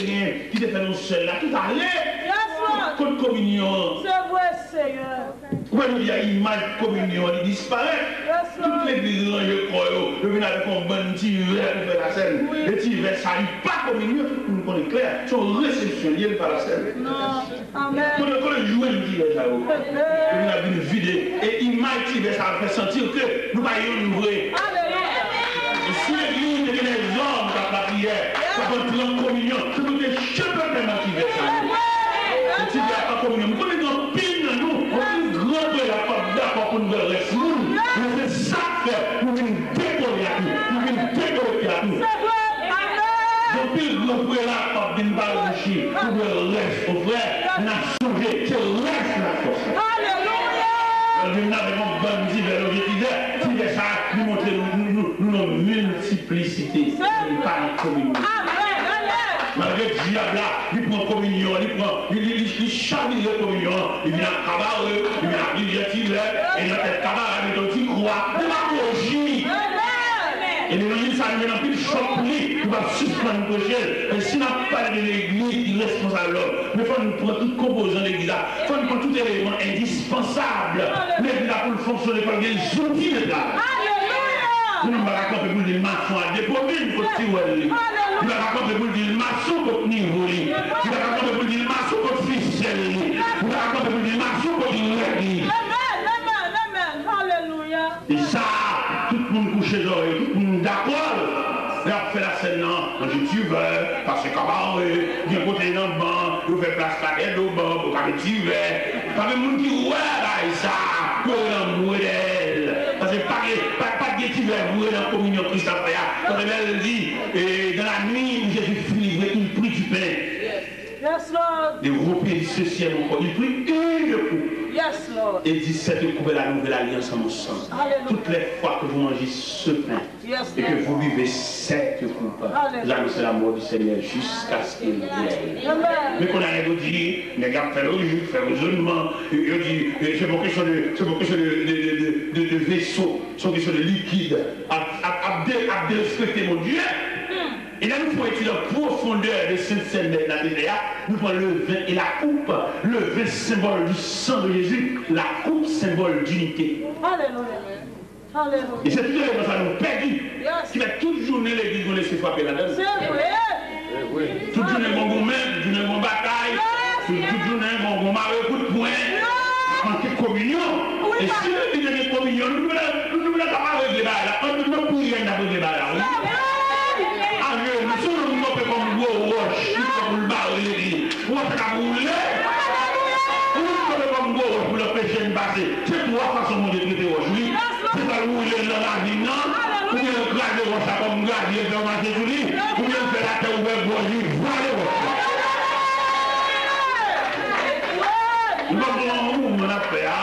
qui te fait nous seuls là. Tout à l'heure, contre communion. C'est vrai, Seigneur. Pourquoi nous disons image de communion, il disparaît. Toute l'église rangée croix, nous venons avec un bon petit verre pour faire la scène. Le petit verre, ça n'est pas communion, nous connaissons clair. C'est une réception liée par la scène. Non. Amen. Quand on joue le petit verre, nous avons une vidéo. Et image petit verre, ça fait sentir que nous voyons vrai. Et si l'église est des hommes dans la prière, ça va entrer en communion, c'est pour des cheveux de petit verre. Le petit verre pas communion. Nous connaissons pile de nous. On est d'accord pour nous rester. Mais c'est ça que nous venons déployer à nous. Nous venons tout. Depuis le grand frère là, pas d'une balle de chien, pour le reste, au frère, n'a changé, c'est le reste de la force. Alléluia! Nous avons bonne vie vers l'objectif, si c'est ça, nous montrer nos multiplicité, pas une communion. Malgré le diable là, il prend communion, il charme la communion, il vient à cabaret, il vient à l'identité, et dans cette cabaret, il dit qu'il croit, il va manger. Et les gens, ça nous met dans plus de choc, il va suspendre le projet. Et si on n'a pas de l'église, il est responsable. Mais il faut nous prendre tout composant de l'église. Il faut nous prendre tout élément indispensable. L'église pour fonctionner, il faut des outils de là. Nous ne pouvons pas raconter pour dire maçon à déposer, il faut tirer. Nous ne pouvons pas raconter pour dire maçon contre niveau. Nous ne pouvons pas raconter pour dire maçon contre ficelle. Nous ne pouvons pas raconter pour dire maçon contre l'église. Alléluia. Et ça, tout le monde couche les oreilles, tout le monde d'accord. Là, on fait la scène, non, quand tu veux, parce que cabaret, il y a un côté dans le banc, il fait place à l'aide au banc, pour quand tu veux. Pas de monde qui ouais, ça, pour un modèle. Parce que pas de qui veut mourir dans la communion Christ-Frère. Quand elle dit, dans la nuit où Jésus fut livré, il prit du pain. Yes, Lord. Les groupes ce ciel encore, il prit une coupe. Yes, Lord. Et dit, cette coupe est la nouvelle alliance en mon sang. Toutes les fois que vous mangez ce pain, yes, et que vous buvez cette coupe, vous annoncez la mort du Seigneur jusqu'à ce qu'il vienne. Mais qu'on a dit, les gars font le fait raisonnement, ils disent, c'est pour question de vaisseau, c'est pour question de liquide, à respecter mon Dieu. Et là, nous pouvons étudier la profondeur de cette scène de la DDA. Nous prenons le vin et la coupe. Le vin, symbole du sang de Jésus. La coupe, symbole d'unité. Alléluia. Et c'est tout l'élément ça nous perdu. Qui va toute journée l'église nous laisser frapper la donne. C'est vrai. Toute journée, on va toute journée, on bataille. Toute journée, on va marrer coup de poing. En communion. Et si nous avons une communion, nous ne pouvons pas régler là. On ne peut pas régler là. Nous sommes comme roche, comme le baril, on va rouler. Nous sommes comme pour le péché de passer. C'est trois façons de traiter roche. Oui, c'est pas rouler dans la vie, non. Ou bien graver roche comme gravier dans ma tête, ou bien faire la terre ouverte pour lui, voilà roche. Nous avons un affaire,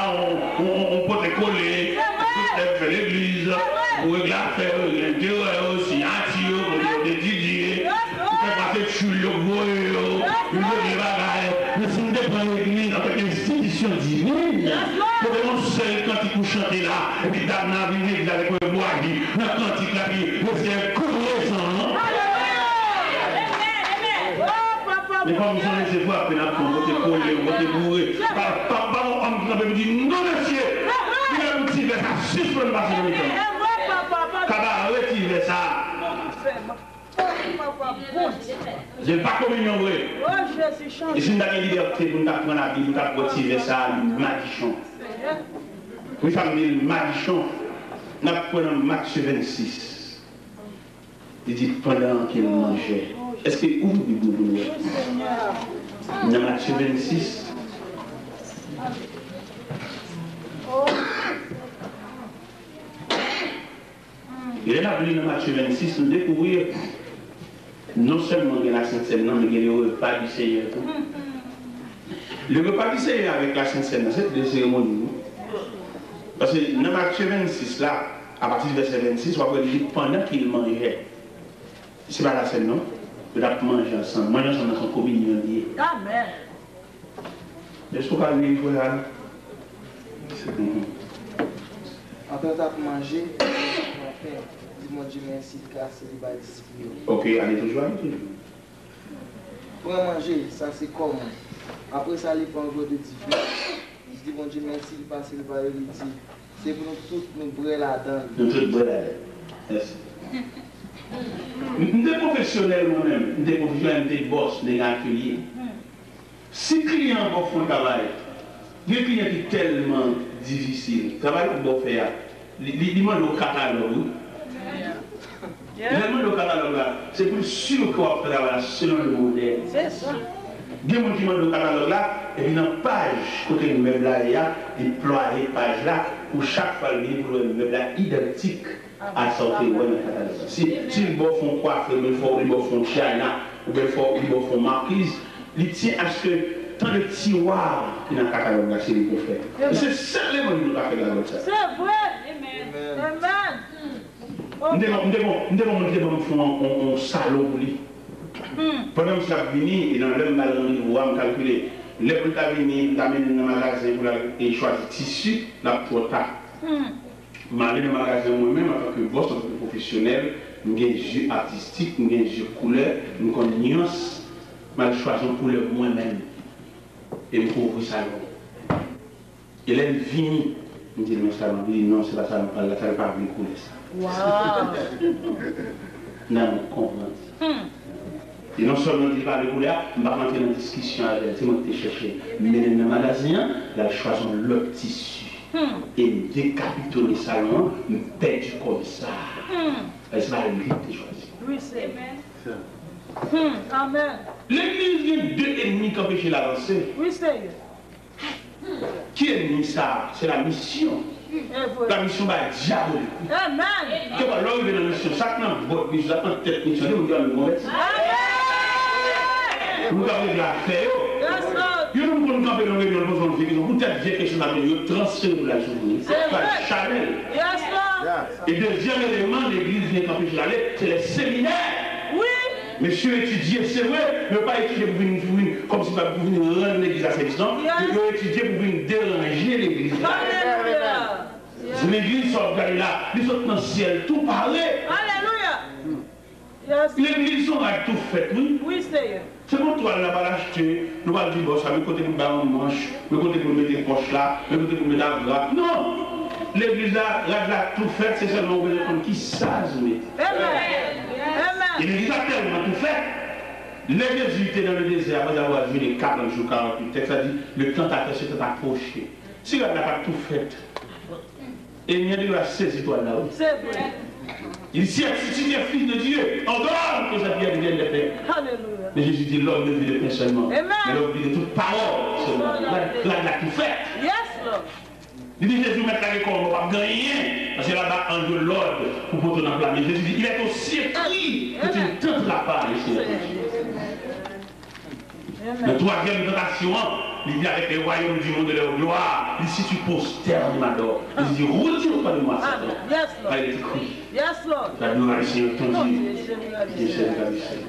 on peut te coller, on peut te faire l'église, pour régler l'affaire, l'intérieur aussi, mais si nous devons l'église en tant qu'institution divine, pour que nous seuls cantiques nous chanter là, et puis d'amener l'église avec le bois, le cantique là, c'est un courant. Mais comme nous sommes laissés voir, puis on va te coller, on va te bourrer. Papa, on peut dire non, monsieur, il a un petit verre, ça suspend le marché de l'école. Kaba, retirez ça. Je n'ai pas communion vrai. Et si nous avons la liberté pour nous apprendre la Bible, nous avons retirer ça, le madichon. Oui, famille, le madichon, nous apprenons Matthieu 26. Il dit pendant qu'il mangeait. Est-ce que où vous dans Matthieu 26. Il est là, dans Matthieu 26, nous découvrir non seulement la Sainte Seine, mais le repas du Seigneur. Le repas du Seigneur avec la Sainte Seine, c'est deux cérémonies. Parce que dans Matthieu 26, là, à partir du verset 26, on va dire pendant qu'il mangeait. Ce n'est pas la scène, non? Vous avez mangé ensemble. Manger ensemble dans son communion lié. Amen. Est-ce que vous parlez, frère? Après tu as mangé, dis-moi Dieu merci de casser les balles disciplinées. Ok, allez toujours, allez toujours. Pour manger, ça c'est comment? Après ça, il prend un peu de divin. Je dis bon Dieu merci de passer le balles de c'est pour nous tous nous brûler là-dedans. Nous tous brûler là-dedans. Merci. Nous sommes professionnels moi-même, nous sommes professionnels, nous sommes boss, nous sommes ateliers. Si le client va faire le travail, le client est tellement difficile, le travail qu'on va faire, il demande au catalogue. Il demande au catalogue là, c'est pour sûr qu'on va faire travail selon le modèle. C'est ça. Il y a des gens qui demandent au catalogue là, et puis dans la page, côté du meuble là, il y a déployé page là, pour chaque fois le meuble là identique à sortir si ils font coiffer, ils font China, ou bien ils font marquise, ils tiennent à ce que tant de tiroirs qui dans le catalogue là, c'est les prophètes. C'est ça les gens qui nous fait la ça. C'est vrai. Amen. Nous devons faire un salon pour lui. Pendant que ça vient, et dans le même on va calculer. Les plus tard venir, t'amènes dans le magasin pour choisir tissu, la trop tard. Malgré le magasin moi-même, en tant que boss, en tant que professionnel, nous avons un jeu artistique, nous avons un jeu couleur, nous avons une nuance, mais je choisis une couleur moi-même. Et nous ouvrir le salon. Et là, il vient, il dit, mais salon, il dit, non, c'est pas ça, ça ne va pas venir couler ça. Wow! Non, on comprend. Et non seulement il parle de couleur, on va rentrer dans une discussion avec elle, c'est moi qui t'ai cherché. Mais dans le magasin, là, je choisis l'autre tissu. Et décapiter le salon, me perdre comme ça. C'est pas lui qui choisi. Oui, c'est. Amen. L'église, il y a deux ennemis qui empêchent l'avancée. Oui, c'est. Qui est ennemi ça? C'est la mission. La mission va être diabolique. Amen. Tu vois, là, il est dans la mission. Chacun votre mission, chacun tête mission, vous devez le mauvais. Vous avez de la faire. Vous ne pouvez pas camper dans le besoin de vie. Vous avez quelque chose à dire, vous transférez la journée. C'est pas Chanel. Et deuxième élément, l'église vient camper sur l'allée, c'est les séminaires. Oui. Monsieur étudier, c'est vrai, mais pas étudier pour venir, comme si pas pour venir rendre l'église à service, non. Il faut étudier pour venir déranger l'église. Alléluia. L'église sort de là, ils sont dans le ciel, tout parler. Alléluia. L'église sont à tout fait, oui. Oui, c'est. C'est pour toi, on n'a pas l'acheter, nous pas dire, bon, ça veut côté nous battre en manche, le côté pour mettre les poches là, le côté pour mettre la grappe. Non! L'église là, tout fait, c'est seulement vous avez qui sage, mais. Amen. L'église a tellement tout fait. Les Jésus étaient dans le désert, après avoir vu les 40 jours, 48 textes, ça dit, le tentateur s'était approché. Si on n'a pas tout fait, et il y a des gens saisi toi là. C'est vrai. Il dit, si tu es fils de Dieu, on donne que cette pierre devienne des paix. Alléluia. Mais Jésus dit, l'homme ne vit de pain seulement. Amen. Mais l'homme vit de toute parole seulement. Là, il a tout fait. Yes, Lord. Il dit, Jésus, mettre la récolte, on ne va pas gagner. Parce que là-bas, en de l'ordre pour porter dans le plan. Mais Jésus dit, il est aussi écrit que tu ne tenteras pas ici. La troisième tentation, il dit avec les royaumes du monde de leur gloire, il dit si tu posternes ma dor, il dit retire pas de moi ça. Yes, Lord. Il est écrit. Yes, Lord. La gloire du Seigneur ton Dieu.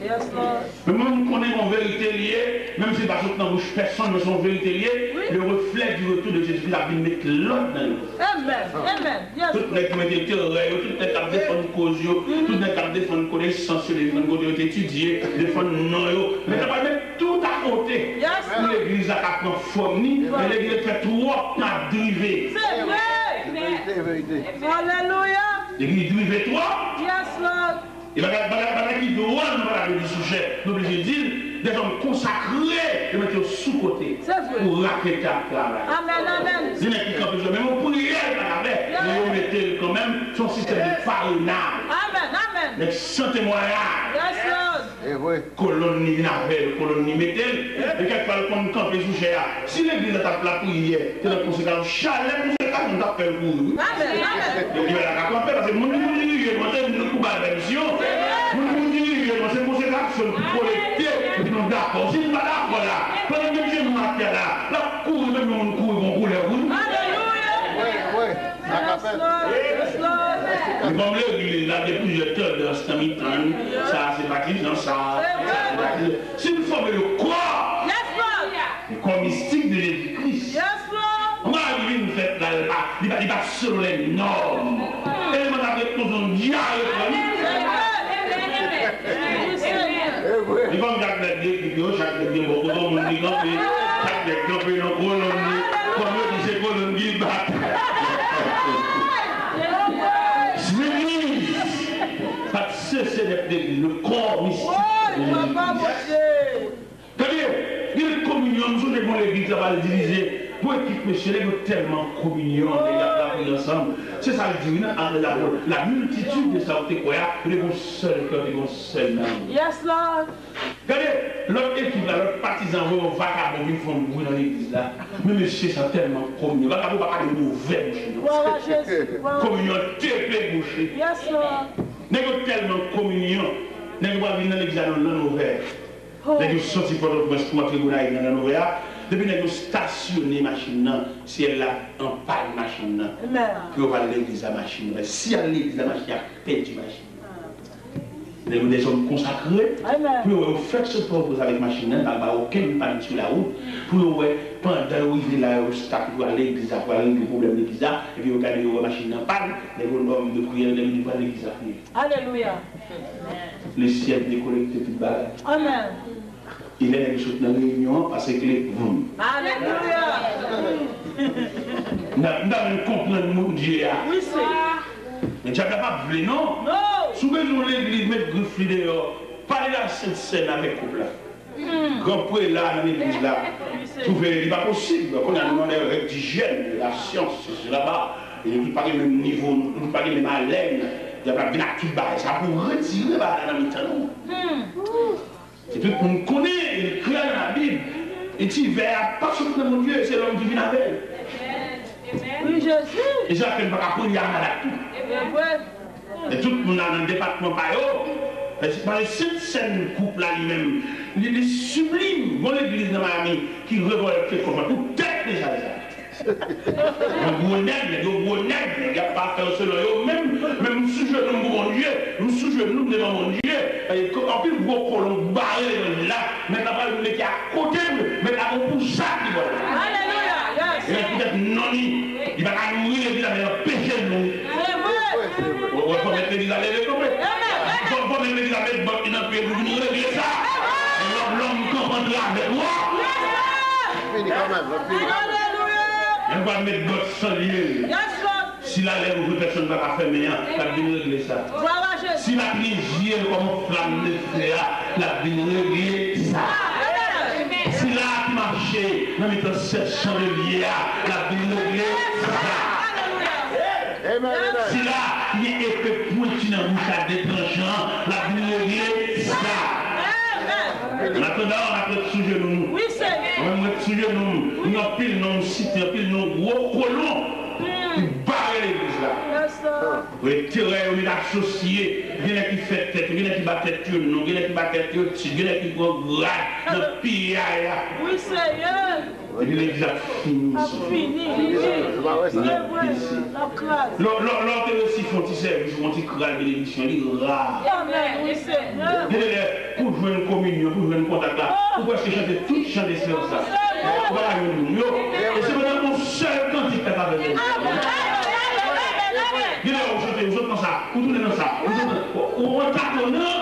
Yes, Lord. Mais moi, je connais mon vérité liée, même si pas dans bouche personne, mais son vérité liée, le reflet du retour de Jésus, il a mis mettre l'autre dans le. Amen. Amen. Yes. Tout le monde est terreur, tout le monde a défendu cause, tout le monde a défendu connaissance, défendu côté étudié, défendu non, mais tu vas mettre tout à côté. Yes. L'église a prendre forme, mais l'église fait trop à driver. C'est vrai. Alléluia. L'église drive trop. Yes, Lord. Et qui doit nous parler du sujet, nous obligés de dire des hommes consacrés de mettre sous côté pour raqueter à travail. Amen, amen. Il y en a qui campent, même on prière par la mais on mettait quand même son système de parrainage. Amen, amen. Mais sans témoignage. Yes, Lord. Colonie n'avait, colonie mettait, et quelque part qu'on campe sous sujet. Si l'église a tapé la prière, c'est la conséquence chalet, conséquence on t'appelle pour vous. Amen, amen. Il va la camper parce que mon Dieu, moi j'ai une coupe à la mission. Mon Dieu, moi c'est conséquence collectée. Et puis nous d'accord. Si nous pas d'accord là, pendant que Dieu nous a fait là, la cour, même on court, on coule les routes. Alléluia. Yes, Lord. Yes, Lord. Comme l'église là, depuis je te dans ce mi-temps, ça c'est pas qui dans ça. Si nous formons le corps, le corps mystique de Jésus-Christ. Yes, Lord. On va arriver une fête là, il va selon les normes. Et on va avec nous un dialogue. Il va me garder des vidéos, chaque des mots, comme on dit, chaque des campés dans colonie, comme on dit, c'est colonie battent. L'église, ça cesse d'être le corps mystique. Il va pas bouger. C'est-à-dire, il y a une communion, nous sommes l'église, ça va le diviser pour équipe monsieur, les tellement communion, les ensemble. C'est ça le dit, la multitude de ça, c'est quoi? Les bons seuls cœur, les bons seuls âme. Yes, Lord. Regardez, l'autre équipe, l'autre partisan, vont vagabond, ils font bruit dans l'église là. Mais monsieur, c'est tellement communion. Vagabond, pas parler de mauvais bouche. Communion, très bouché. Yes, Lord. N'est-ce tellement communion, n'est-ce pas venir dans l'église dans l'ouvert. N'est-ce sorti pour le prince pour entrer dans l'ouvert. Depuis que nous stationnons la machine, si elle a un pas de machine, puis on va à l'église à la machine. Si elle a l'église à la machine, il y a perdu la machine. Nous des hommes consacrés, puis on fait ce propos avec la machine, il n'y a aucun pas sur la route, pour pendant que là, on start pour aller à l'église, pour aller au problème de l'église, et puis on regarde la machine en panne, les hommes de prière, les hommes de l'église à prier. Alléluia. Le ciel déconnecté tout le bagage. Amen. Il est dans la réunion parce que les hommes. Alléluia. Nous devons comprendre mon Dieu. Oui, c'est. Mais tu n'as pas voulu, non? Non. Souvent, nous l'église, mettre griffes dehors, parler la Sainte Seine avec couple là. Quand vous là, dans l'église là, il n'est pas possible. Quand on a demandé d'hygiène, la science, c'est là-bas, et nous ne parlons même niveau, nous ne parlons même haleine, il n'y a pas bien tout bas, ça pour retirer dans le temps. Et puis, on connaît, il crée dans la Bible. Et tu verras pas sur mon Dieu, c'est l'homme qui vient avec. Oui, Jésus. Et ça fait pas qu'après, il y a mal à tout. Et tout le monde dans le département, pas par les sept scènes couple là lui-même, il est sublime. Bon, l'église de Miami qui révolte comment tout tête déjà ça. Un gros nègre, il n'y a pas fait selon même sous-jeu de mon Dieu, nous sous-jeu nous devant mon Dieu. En plus, vos colons barrés là, maintenant, vous mettez à côté, maintenant, vous poussez ça qui va. Alléluia. Et peut-être non, il va nourrir l'église avec le péché de nous. On va mettre l'église avec le péché. On va mettre l'église avec le péché. Vous nous réglez ça. L'homme comprendra avec moi. Fini quand même. On va mettre God sans lieu. Si la lèvre ou personne ne va pas faire meilleur, la vie régler ça. Si la prière comme flamme de feu, la vie régler ça. Si là qui marchait, dans les 7 chandeliers, la vie régler ça. Si là il y a effet pointu dans la bouche à déclenchant, la vie régler ça. En attendant, on a fait sous genoux. Oui, Seigneur. On va mettre sous genoux. Nous avons pile nos sites, nous avons pile nos gros colons qui barrent l'église là. Les terrains, on est associés. Il y en a qui fait tête, il y en a qui battent tête, il y en a qui battent tête, il y en a qui vont grade dans le pillage là. Oui, Seigneur. Et puis l'église a fini. Fini. L'autre aussi font un service, font un crâne de l'émission, il est rare. Amen, oui, Seigneur. Pour jouer une communion, pour jouer une contact là, pourquoi est-ce que chanter tout chant des séances là? Et c'est vraiment mon seul cantique qui a pas besoin. Vous chantez, vous autres dans ça, vous tournez dans ça, vous retardez, non?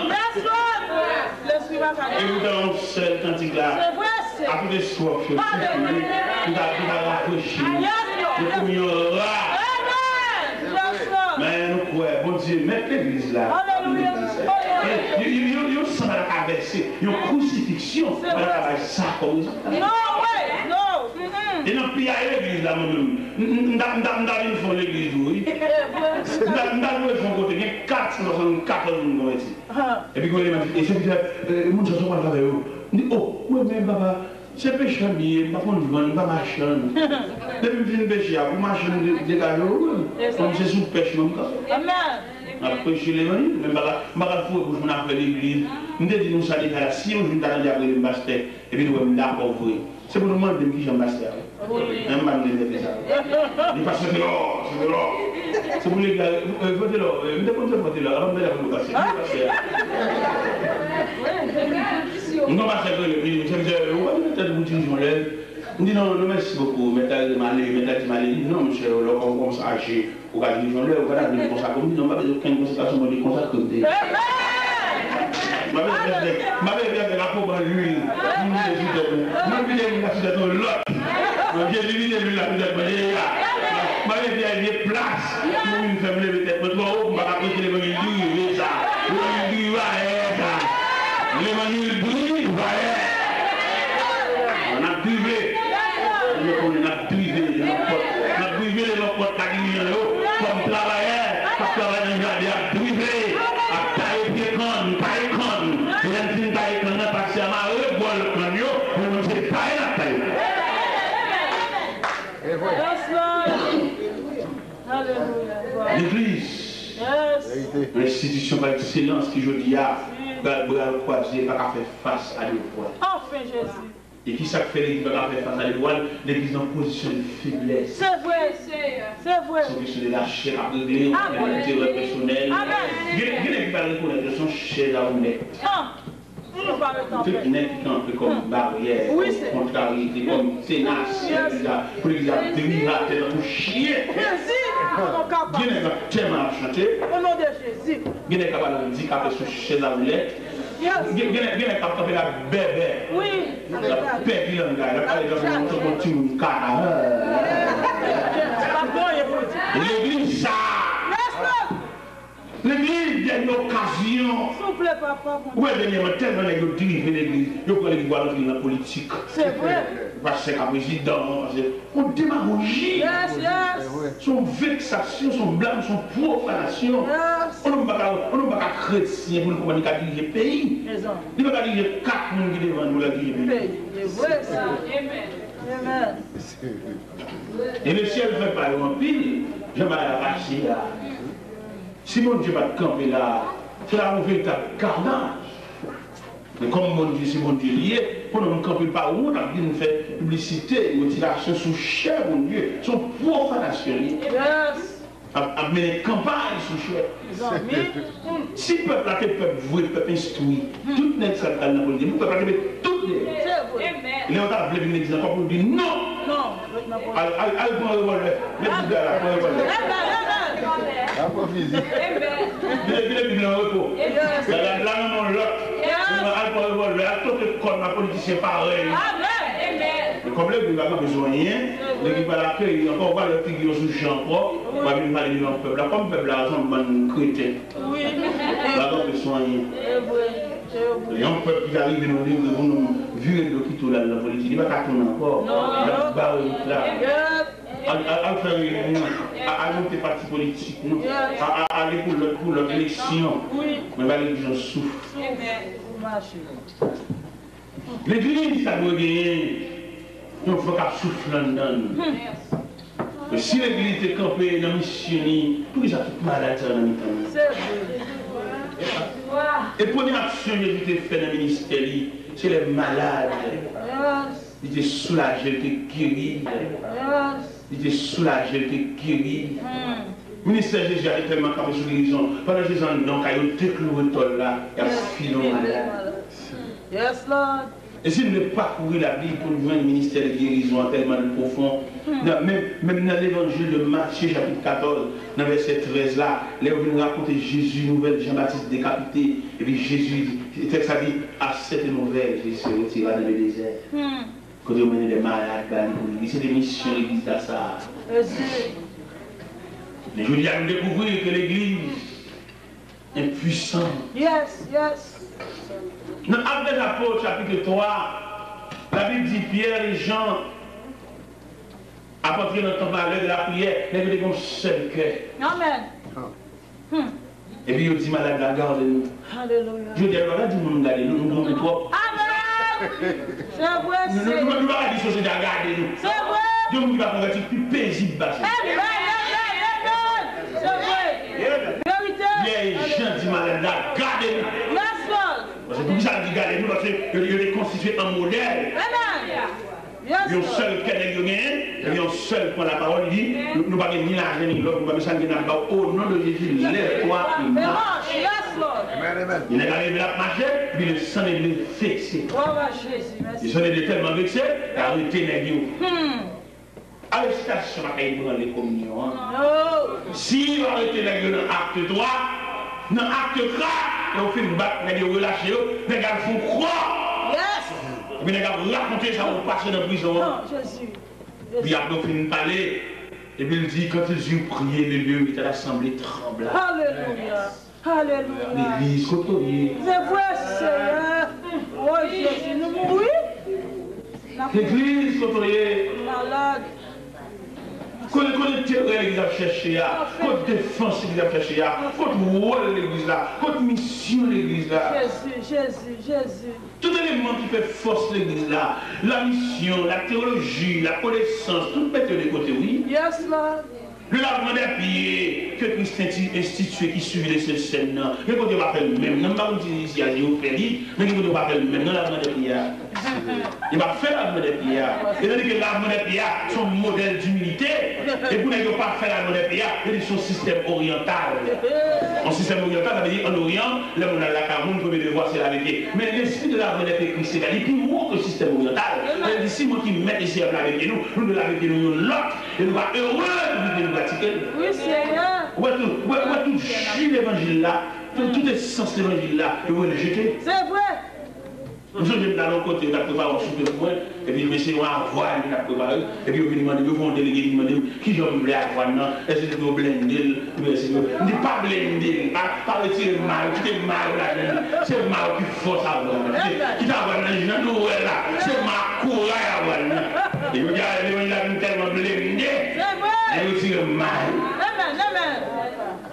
Et vous avez un seul cantique là. Après des soirs, vous avez rafraîchi. Vous communion là. Mais nous croyons, bon Dieu, mettez l'église là. Ils sont à la traversée, ils ont crucifixion à la traversée, ça comme ça. Non. Et dans le pays à l'église là, moi-même, nous avons l'église, oui. Nous avons fait côté, il y a 464 ans ici. Et puis, quand il m'a dit, et c'est que mon chanson parle avec eux. Je dis, oh, moi-même, papa, c'est péché à billet, pas qu'on vend, pas marcher. Depuis que je pêche, pour marcher, dégager, comme c'est sous pêche, même quand. Amen. Après, je l'ai dit, mais je ne vais pas faire l'église. Je me dis, nous sommes là, si on vient d'aller après le master, et puis nous sommes là pour ouvrir. C'est pour nous demander qui j'ai un master. Un man de ça. Il passe de l'or, c'est de l'or. C'est pour les gars, votez l'or. Je ne vais pas voter l'or, avant de le passer. On va passer le prix. Je me dis, on va peut-être vous dire, on dit non, merci beaucoup, mettez malé. Non, monsieur, on va s'arracher. On va dire, on va dire, on va comme non, on va dire aucune conséquence, on va dire consacrer. Ma mère la pauvre à l'huile. Nous vivons la suite de l'autre. J'ai divisé l'huile la suite de l'autre. Ma mère vient des places. Nous une femme lève tête. Mais toi, on va approcher les manuels du ça. Les manuels du va être. On a buvé. On a buvé. Une institution par excellence qui, je dis, a croisé, pas faire face à l'étoile. Enfin, Jésus. Et qui ça fait l'église pas faire face à l'étoile? L'église en position de faiblesse. C'est vrai, c'est vrai. C'est question de la chair à régler, de l'intérêt personnel. Il y a des qui parlent de son chair à honnête. Tout n'est qu'un peu comme barrière, comme contrariété, comme ténacité, pour les dériver à tête de chien. Il y a des tellement chanter. Au nom de Jésus. Il y a des capables de dire qu'après son chaise à roulette. Il y a des capables de la bébé. Oui. La bébé, il y a des capables de dire l'église, ça. L'église, il y a une occasion. S'il vous plaît, papa. Oui, dernièrement, tellement de gens dirigent l'église. Ils prennent l'église dans la politique. C'est vrai. Parce que le président, on démagogie. Yes, yes. Son vexation, son blâme, son profanation. Yes. On n'a pas chrétien pour nous communiquer à diriger le pays. Il ne peut pas diriger 4 personnes qui devant nous la diriger le pays. C'est vrai, ça. Amen. Amen. Et le ciel ne fait pas en pile. J'aimerais arracher là. Si mon Dieu va camper là, c'est là un véritable carnage. Mais comme mon Dieu, c'est mon Dieu lié, pour nous camper par où, on a dit nous faire publicité, motivation sous cher, mon Dieu, son profanation. Yes. À mener campagne sous cher. Si le peuple a été peuple voué, le peuple instruit, tout n'est pas dans la politique, le peuple a été tout les. Il est en train de l'église encore pour dire non. Non. Allez prendre le revolver. Mettez-vous là, prends le revolver. Après physique. Il est en repos. Là, non, l'autre. Allez prendre le revolver. Tout le corps, ma politicien pareil. Amen. Comme l'église n'a pas besoin de rien, l'église va l'accueillir, encore va le figure sous champ propre, on va venir parler de notre peuple. Comme le peuple a un bon chrétien. Oui. Là, on peut soigner. Il y a un peuple qui arrive dans le livre, nous vu le qui tourne dans la politique, il ne va pas tourner encore. Il va barrer là. À monter parti politique, à aller pour leur élection. Mais les gens souffrent. L'église, ça doit gagner. Il faut qu'elle souffle là-dedans. Mais si l'église est campée dans la mission, tout les a tout malade dans la mission. Et pour les actions qui étaient faites dans le ministère, c'est les malades. Ils étaient soulagés, ils étaient guéris. Ils étaient soulagés, ils étaient guéris. Le ministère de Jésus a tellement capé sur guérison. Pendant que les gens ont décloué là, il y a filé malade. Yes, Lord. Et si nous ne parcourir la Bible pour nous voir le ministère de guérison tellement profond, même dans l'évangile de Matthieu, chapitre 14, dans verset 13 là, là où nous raconter Jésus, nouvelle Jean-Baptiste décapité, et puis Jésus, ça dit, à cette nouvelle, Jésus se retira dans le désert. Quand on mène des malades, c'est des missions, l'église à ça. Mais je dis à nous découvrir que l'église est puissante. Yes, yes. Dans Actes des Apôtres, chapitre 3, la Bible dit Pierre et Jean, à partir de notre temps de la prière, ils avaient un seul cœur. Amen. Et puis ils dit malade, regardez-nous. Alléluia. Je dis, regardez nous regardez nous nous trop. Amen. C'est vrai, Nous ne pouvons pas dire société, regardez-nous. C'est vrai. Dieu nous va convertir plus paisible. Amen. C'est vrai. Vérité. Les gens disent malade, regardez-nous. C'est pour ça qu'il dit, parce qu'il est constitué un modèle. Il y a un seul qui est gagné, il y a un seul qui a la parole, il dit, nous ne pouvons pas ni l'argent ni l'autre, nous ne pouvons pas nous pas au nom de Jésus, lève-toi et marche. Il est arrivé à marcher, puis le sang est fixé. Il s'en est tellement vexé, il a arrêté les yeux. Arrestation à cahier dans les communions. Si on arrête les yeux dans l'acte 3, dans l'acte 4, on fait une batte, on relâche, les gars font croire. Mais les gars raconter ça, on passe dans la prison. Puis après, on finit de parler. Et puis il dit, quand ils eurent prié, le lieu était l'assemblée trembla. Alléluia. Alléluia. L'église côtoyée. C'est vrai, Seigneur. Oh Jésus, nous mourons. L'église côtoyée. Malade. Quand l'église a cherché, quand défense l'église a cherché, quand rôle l'église là, quand mission l'église là. Jésus. Tout élément qui fait force l'église là, la mission, la théologie, la connaissance, tout mettre de côté, oui. Yes, Lord. Le lavement des pieds que Christ institué qui suit les scènes, il ne faut pas faire le même. Non, pas dire ici à Géopérie, mais il ne faut pas faire le même. Non, lavement des pieds. Il va faire lavement des pieds. Et donc, le lavement des pieds, son modèle d'humilité. Et pour ne pas faire lavement des pieds, il est son système oriental. En système oriental, ça veut dire en Orient, là on a la Cameroun, comme devoir c'est la vérité. Mais l'esprit de lavement des pieds Christ, c'est plus haut que le système oriental. C'est ici, moi qui mets ici à la vérité, nous de la vérité, nous l'autre, et nous sommes heureux de nous pratiquer. Oui, Seigneur. Ouais, tout chie l'évangile là, tout est sens l'évangile là, et vous le jetez. C'est vrai. Nous sommes dans l'autre côté, on a préparé un souper pour moi, et puis le monsieur a voile, il a préparé, et puis il m'a demandé, vous délégué, il m'a demandé, qui j'en voulais avoir, non, est-ce que vous blender, on dit pas blender, pas retirer le mal, qui est mal là, c'est le mal qui force à avoir, qui t'a avoir dans le nous là, c'est ma courage à avoir, et vous regardez, il a tellement blendé, et aussi le mal.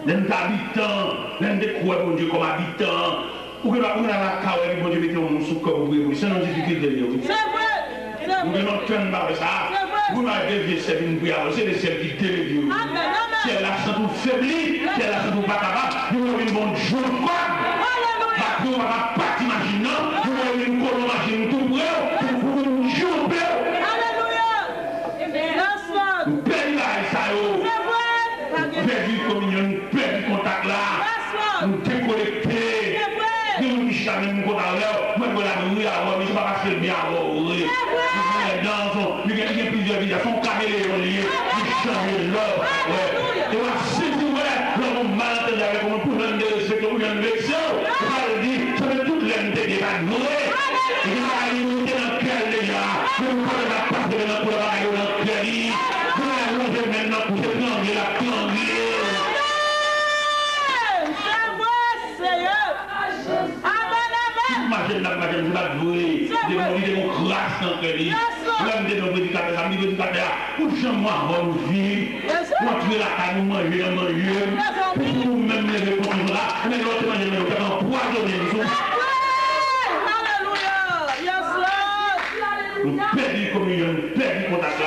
Les habitants, les découverts, mon Dieu, comme habitants. Ou que la caille, mon Dieu, mettez mon sous comme vous, c'est une difficulté. C'est vrai. Vous ne tenez pas ça. Vous n'avez dévié cette une prière, c'est le ciel qui dévie. C'est la santé faiblie, c'est la santé pas capable. Vous avez une bonne joie. Vous n'avez pas d'imaginer, vous avez une colonne machine tout près, vous avez une joie. Alléluia. Vous perdez ça. Vous perdez la communion, vous perdez le contact là. Vous déconnectez. Nous jamais nous connaissons moi je la nuit avant mais je pas passer bien avant oui dans il y a plusieurs visages sont caméléons liés ils changent l'or ouais et moi si vous voulez l'homme malentendu avec mon problème de respect ou bien de vexation je dire ça veut toute l'unité des bagnoles il va aller dans le cœur déjà nous connaissons la part de notre travail dans le cœur vous allez maintenant pour se prendre la plongée. Je ne vais pas jouer des démocrates dans le pays. L'homme des prédicateurs, amis prédicateurs, pour jamais avoir une vie, pour tuer la caille, manger, pour nous-mêmes les répondre là, mais l'autre manger, mais l'autre empoisonner nous. Alléluia. Nous perdons la communion, nous perdons le contact là.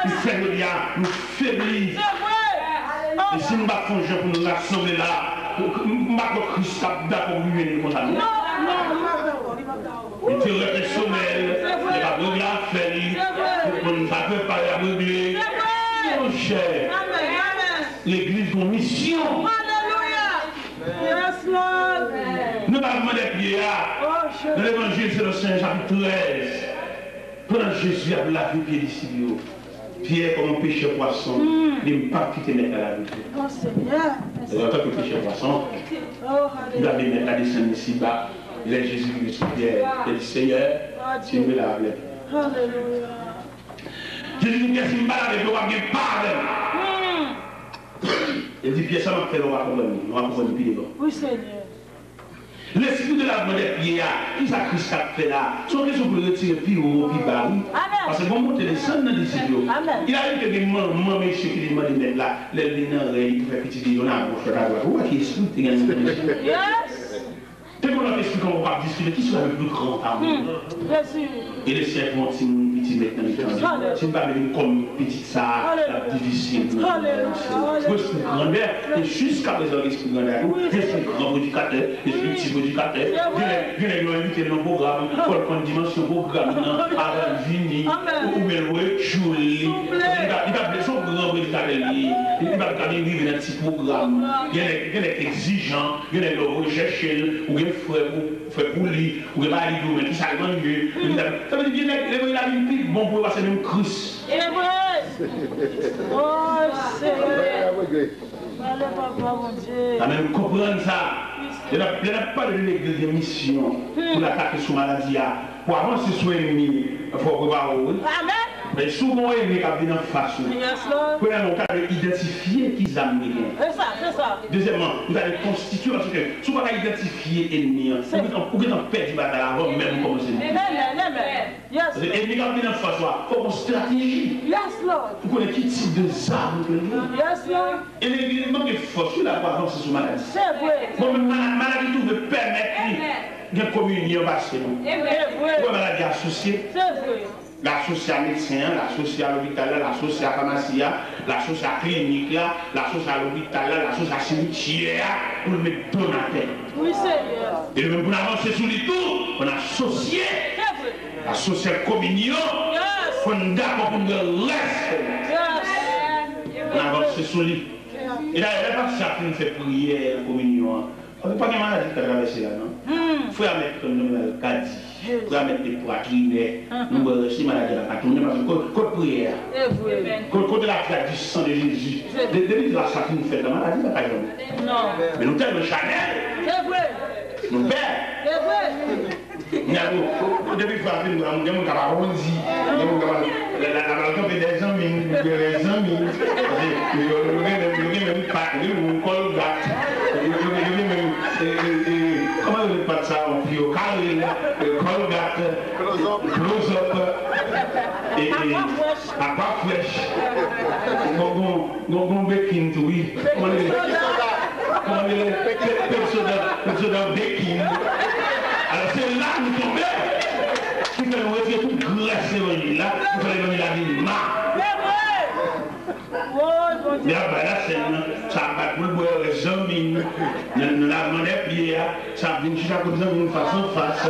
Nous faisons le lien, nous faiblissons. Et si nous ne faisons pas pour nous rassembler là, nous ne faisons pas Christ d'accord pour nous comme ça. Il te réflexionne, il va brûler la feuille, on ne va pas la brûler. Mon cher, l'église est en mission. Yes, Lord. Nous avons des pieds dans l'évangile, c'est le Saint chapitre 13. Pendant Jésus a la vie pied d'ici, Pierre comme un pécheur poisson, il ne pas quitter mettre à la vie. Oh Seigneur. Et en tant que pécheur poisson, il avait mettre la descendre ici bas. Il est Jésus-Christ, Pierre, et le Seigneur, tu me l'as appelé. Alléluia. Jésus dit, si je me balade, je vais pardon. Il dit, Pierre, ça m'a fait, on va comprendre plus devant. Oui, Seigneur. L'esprit de la monnaie qui est là, qui ça Christ a fait là, son question pour le retirer plus haut, plus bas. Parce que bon, monter les sons dans les studios. Il a eu que des mamans, messieurs qui demandent de mettre là, les lignes, il fait petit, on a un bouche à droite. Où est-ce qu'il explique? Yes. Dès qu'on a expliqué, on va discuter qui sera le plus grand amour. Et les cercles vont petit maintenant. C'est pas même comme petit ça, difficile. L'esprit grandeur, et jusqu'à présent, l'esprit grandeur, l'esprit grand prédicateur, l'esprit petit prédicateur, il y a invité dans le programme, pour une dimension programme, avant Vini, ou bien le Chouli. Il va son grand prédicateur, il va arriver dans un petit programme. Il y a exigeant, il y a le recherché, ou bien frère pour lui, ou bien pas lui, mais qui s'est mangé. Ça veut dire qu'il a une pique, bon pour passer même Christ. C'est vrai. Oh, c'est vrai. Allez, papa, mon Dieu. Ça même comprendre ça. Il n'y a pas de l'église de mission pour l'attaquer sur la maladie. Pour avancer sur l'ennemi, il faut préparer. Amen. Mais souvent, l'ennemi qui vient en face. Pour identifier qui les amis. C'est ça, c'est ça. Deuxièmement, vous allez constituer parce que souvent, vous identifier l'ennemi. Vous êtes en paix du bataille avant même commencer. Parce que l'ennemi qui vient en face, il faut une stratégie. Yes, Lord. Vous connaissez quel type de armes. Yes, Lord. Et l'ennemi manque de force, il a pas avancé sur la maladie. C'est vrai. Bon, maladie tout veut permettre de communion parce que nous. C'est vrai. Pourquoi maladie associée? C'est vrai. l'associé à médecin, l'associé à l'hôpital, l'associé à pharmacie, l'associé à clinique, l'associé à l'hôpital, l'associé à cimetière, pour le mettre donateur. Oui, Seigneur. Et même pour avancer sur les tours, on a associé, associé à communion, on a d'accord pour le reste. On a avancé sur lui. Et là, il n'y a pas chaque fois fait prière, communion. On ne peut pas de maladie qui a traversé là, non? Il faut mettre comme nous, Kadi. Il faut mettre des poitrines. Nous, si maladie a tourné, parce que côté prière, côté la fête du sang de Jésus, depuis que la chaque fois fait la maladie, il n'y a pas de non. Mais nous tellement Chanel. C'est vrai. Nous père. C'est vrai. Depuis que nous avons dit, nous avons des amis, des amis. Comment on dit pas ça? On dit au Colgate, close-up, et à part flèche. Gon baking, oui. Comment on dit soda baking. Alors c'est là que nous tombons. Il faut nous retirer toute graisse là, il faut nous la vie marre. Mais là, ça va pour le boire les hommes, nous lavons les pieds, ça vient jusqu'à côté de nous face en face,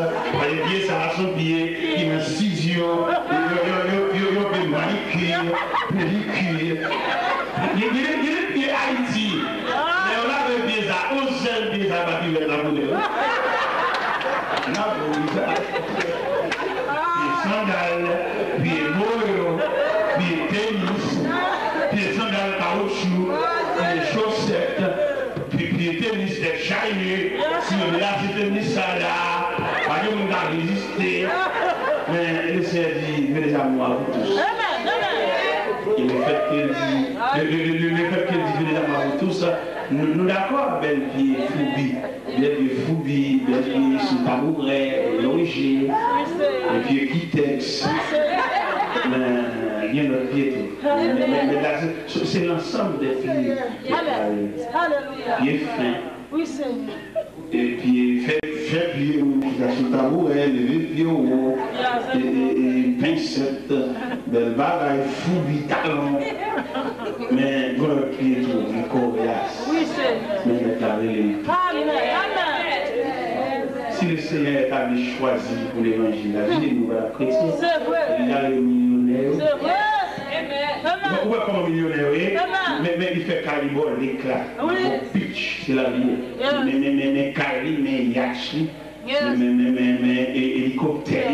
les pieds, ça va son pied, il me cision, il me manicure, pédicure. Il y a des pieds Haïti, mais on a des pieds à 11 pieds à battre la boule. Pieds sandales, pieds moyo, pieds tennis. Pieds sandales caoutchouc, des chaussettes, puis tennis des chaillés, si on est là, c'est tennis ça là, pas de monde à résister. Mais le Seigneur dit, venez à moi, vous tous. Et le fait qu'il dit, venez à moi, vous tous, nous d'accord, bel pied Foubi, bel pied sous tabouret, l'origine, et puis Kitex. Bien notre pied. C'est l'ensemble des filles. Pieds fins. Oui, Seigneur. Et puis fait plier sur le tabouret, lever le pied au haut, et pincette, belle bagaille, foubi, talon. Mais votre pied tout, du coriace. Oui, Seigneur. Mais déclarer les. Amen. Si le Seigneur avait choisi pour l'évangile, la vie des nouvelles chrétiens, c'est vrai. Il y a le millionnaire. C'est vrai. Vous voyez comme un millionnaire, mais il fait caribor, l'éclat. Pitch, c'est la vie. Mais Cali, mais Yachi, mais hélicoptère,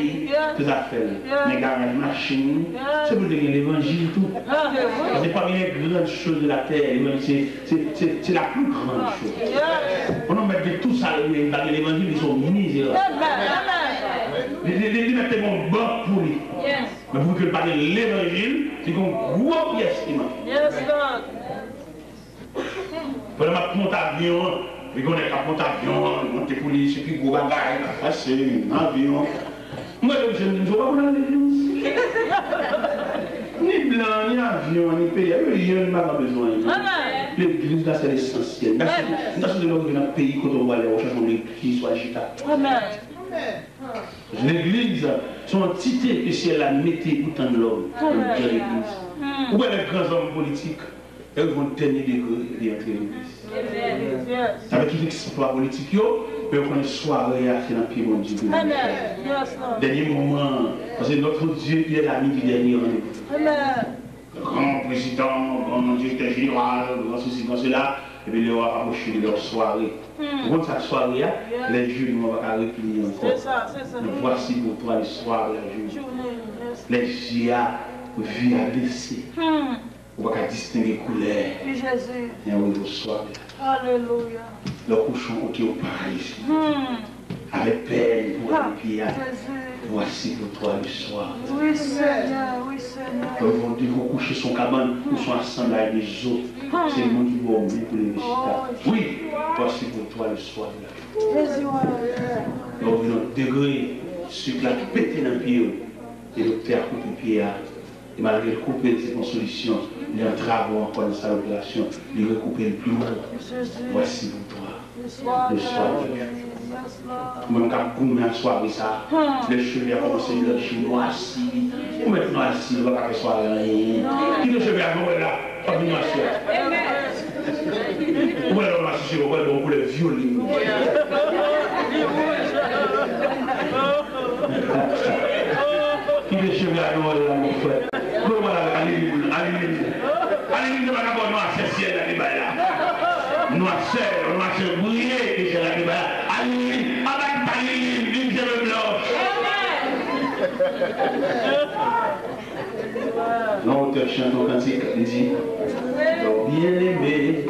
tout ça fait. Mais garage machine, c'est pour dire l'évangile tout. Ce n'est pas une grande chose de la terre, c'est la plus grande chose. On en met tout ça, l'évangile, ils sont miséreux. Les mettent mon bon pour lui. Mais vous que parlez de l'évangile, c'est une grosse pièce. Yes, Lord. Pendant que je monte avion, je connais pas monter avion, monter police, et puis gros bagaille, passer un avion. Moi, je ne vois pas dans l'église. Ni blanc, ni avion, ni pays, il n'y a pas besoin. L'église, là, c'est l'essentiel. Dans ce pays, quand on voit les recherches, on l'église soit agitable. Amen. L'église, son entité que si elle a mis autant de l'homme dans l'église. Ou bien les grands hommes politiques, elles vont tenir des degrés d'entrer l'église. Avec tout l'exploit politique, mais on connaît soirée à faire dans le pied de Dieu. Dernier moment, parce que notre Dieu, il est l'ami du dernier rendez-vous. Le grand président, le grand directeur général, le grand ceci, comme cela. Et puis, ils vont approcher de leur soirée. Pour cette soirée, les juges ne vont pas replier encore. C'est ça. Mais voici pour toi le soir, les juges. Les juges, vie à laisser. On va distinguer les couleurs. Oui, Jésus. Et on va soir. Alléluia. Le couchon qui est au paradis. Avec peine pour les pieds. Voici pour toi le soir. Oui, Seigneur, oui, Seigneur. Ils vont coucher son cabane, ils sont ensemble avec les autres. C'est le monde qui va oublier pour les résultats. Oui, voici pour toi le soir. Jésus, donc, notre degré, celui qui a pété dans le pied, et le père coupe le pied, et malgré le couper, c'est une solution. Il y a un travail encore dans sa relation, il va couper le plus haut. Voici pour toi. Le soir. Même quand vous me soirée ça, les cheveux ont commencé à chinois assis. Ou maintenant assis, on va pas faire soirée. Qui les cheveux à nous là, pas venir assis. Ou alors on va assis, on va donc les violines. Qui les cheveux à nous là, mon frère. Nous allez, nous allons avoir noir, c'est ciel là, là. Noirceur, brûlé, et c'est là qui va. Allez, avec une cheveux blanche. Non, tu chantes ton cantique, il dit, bien-aimé,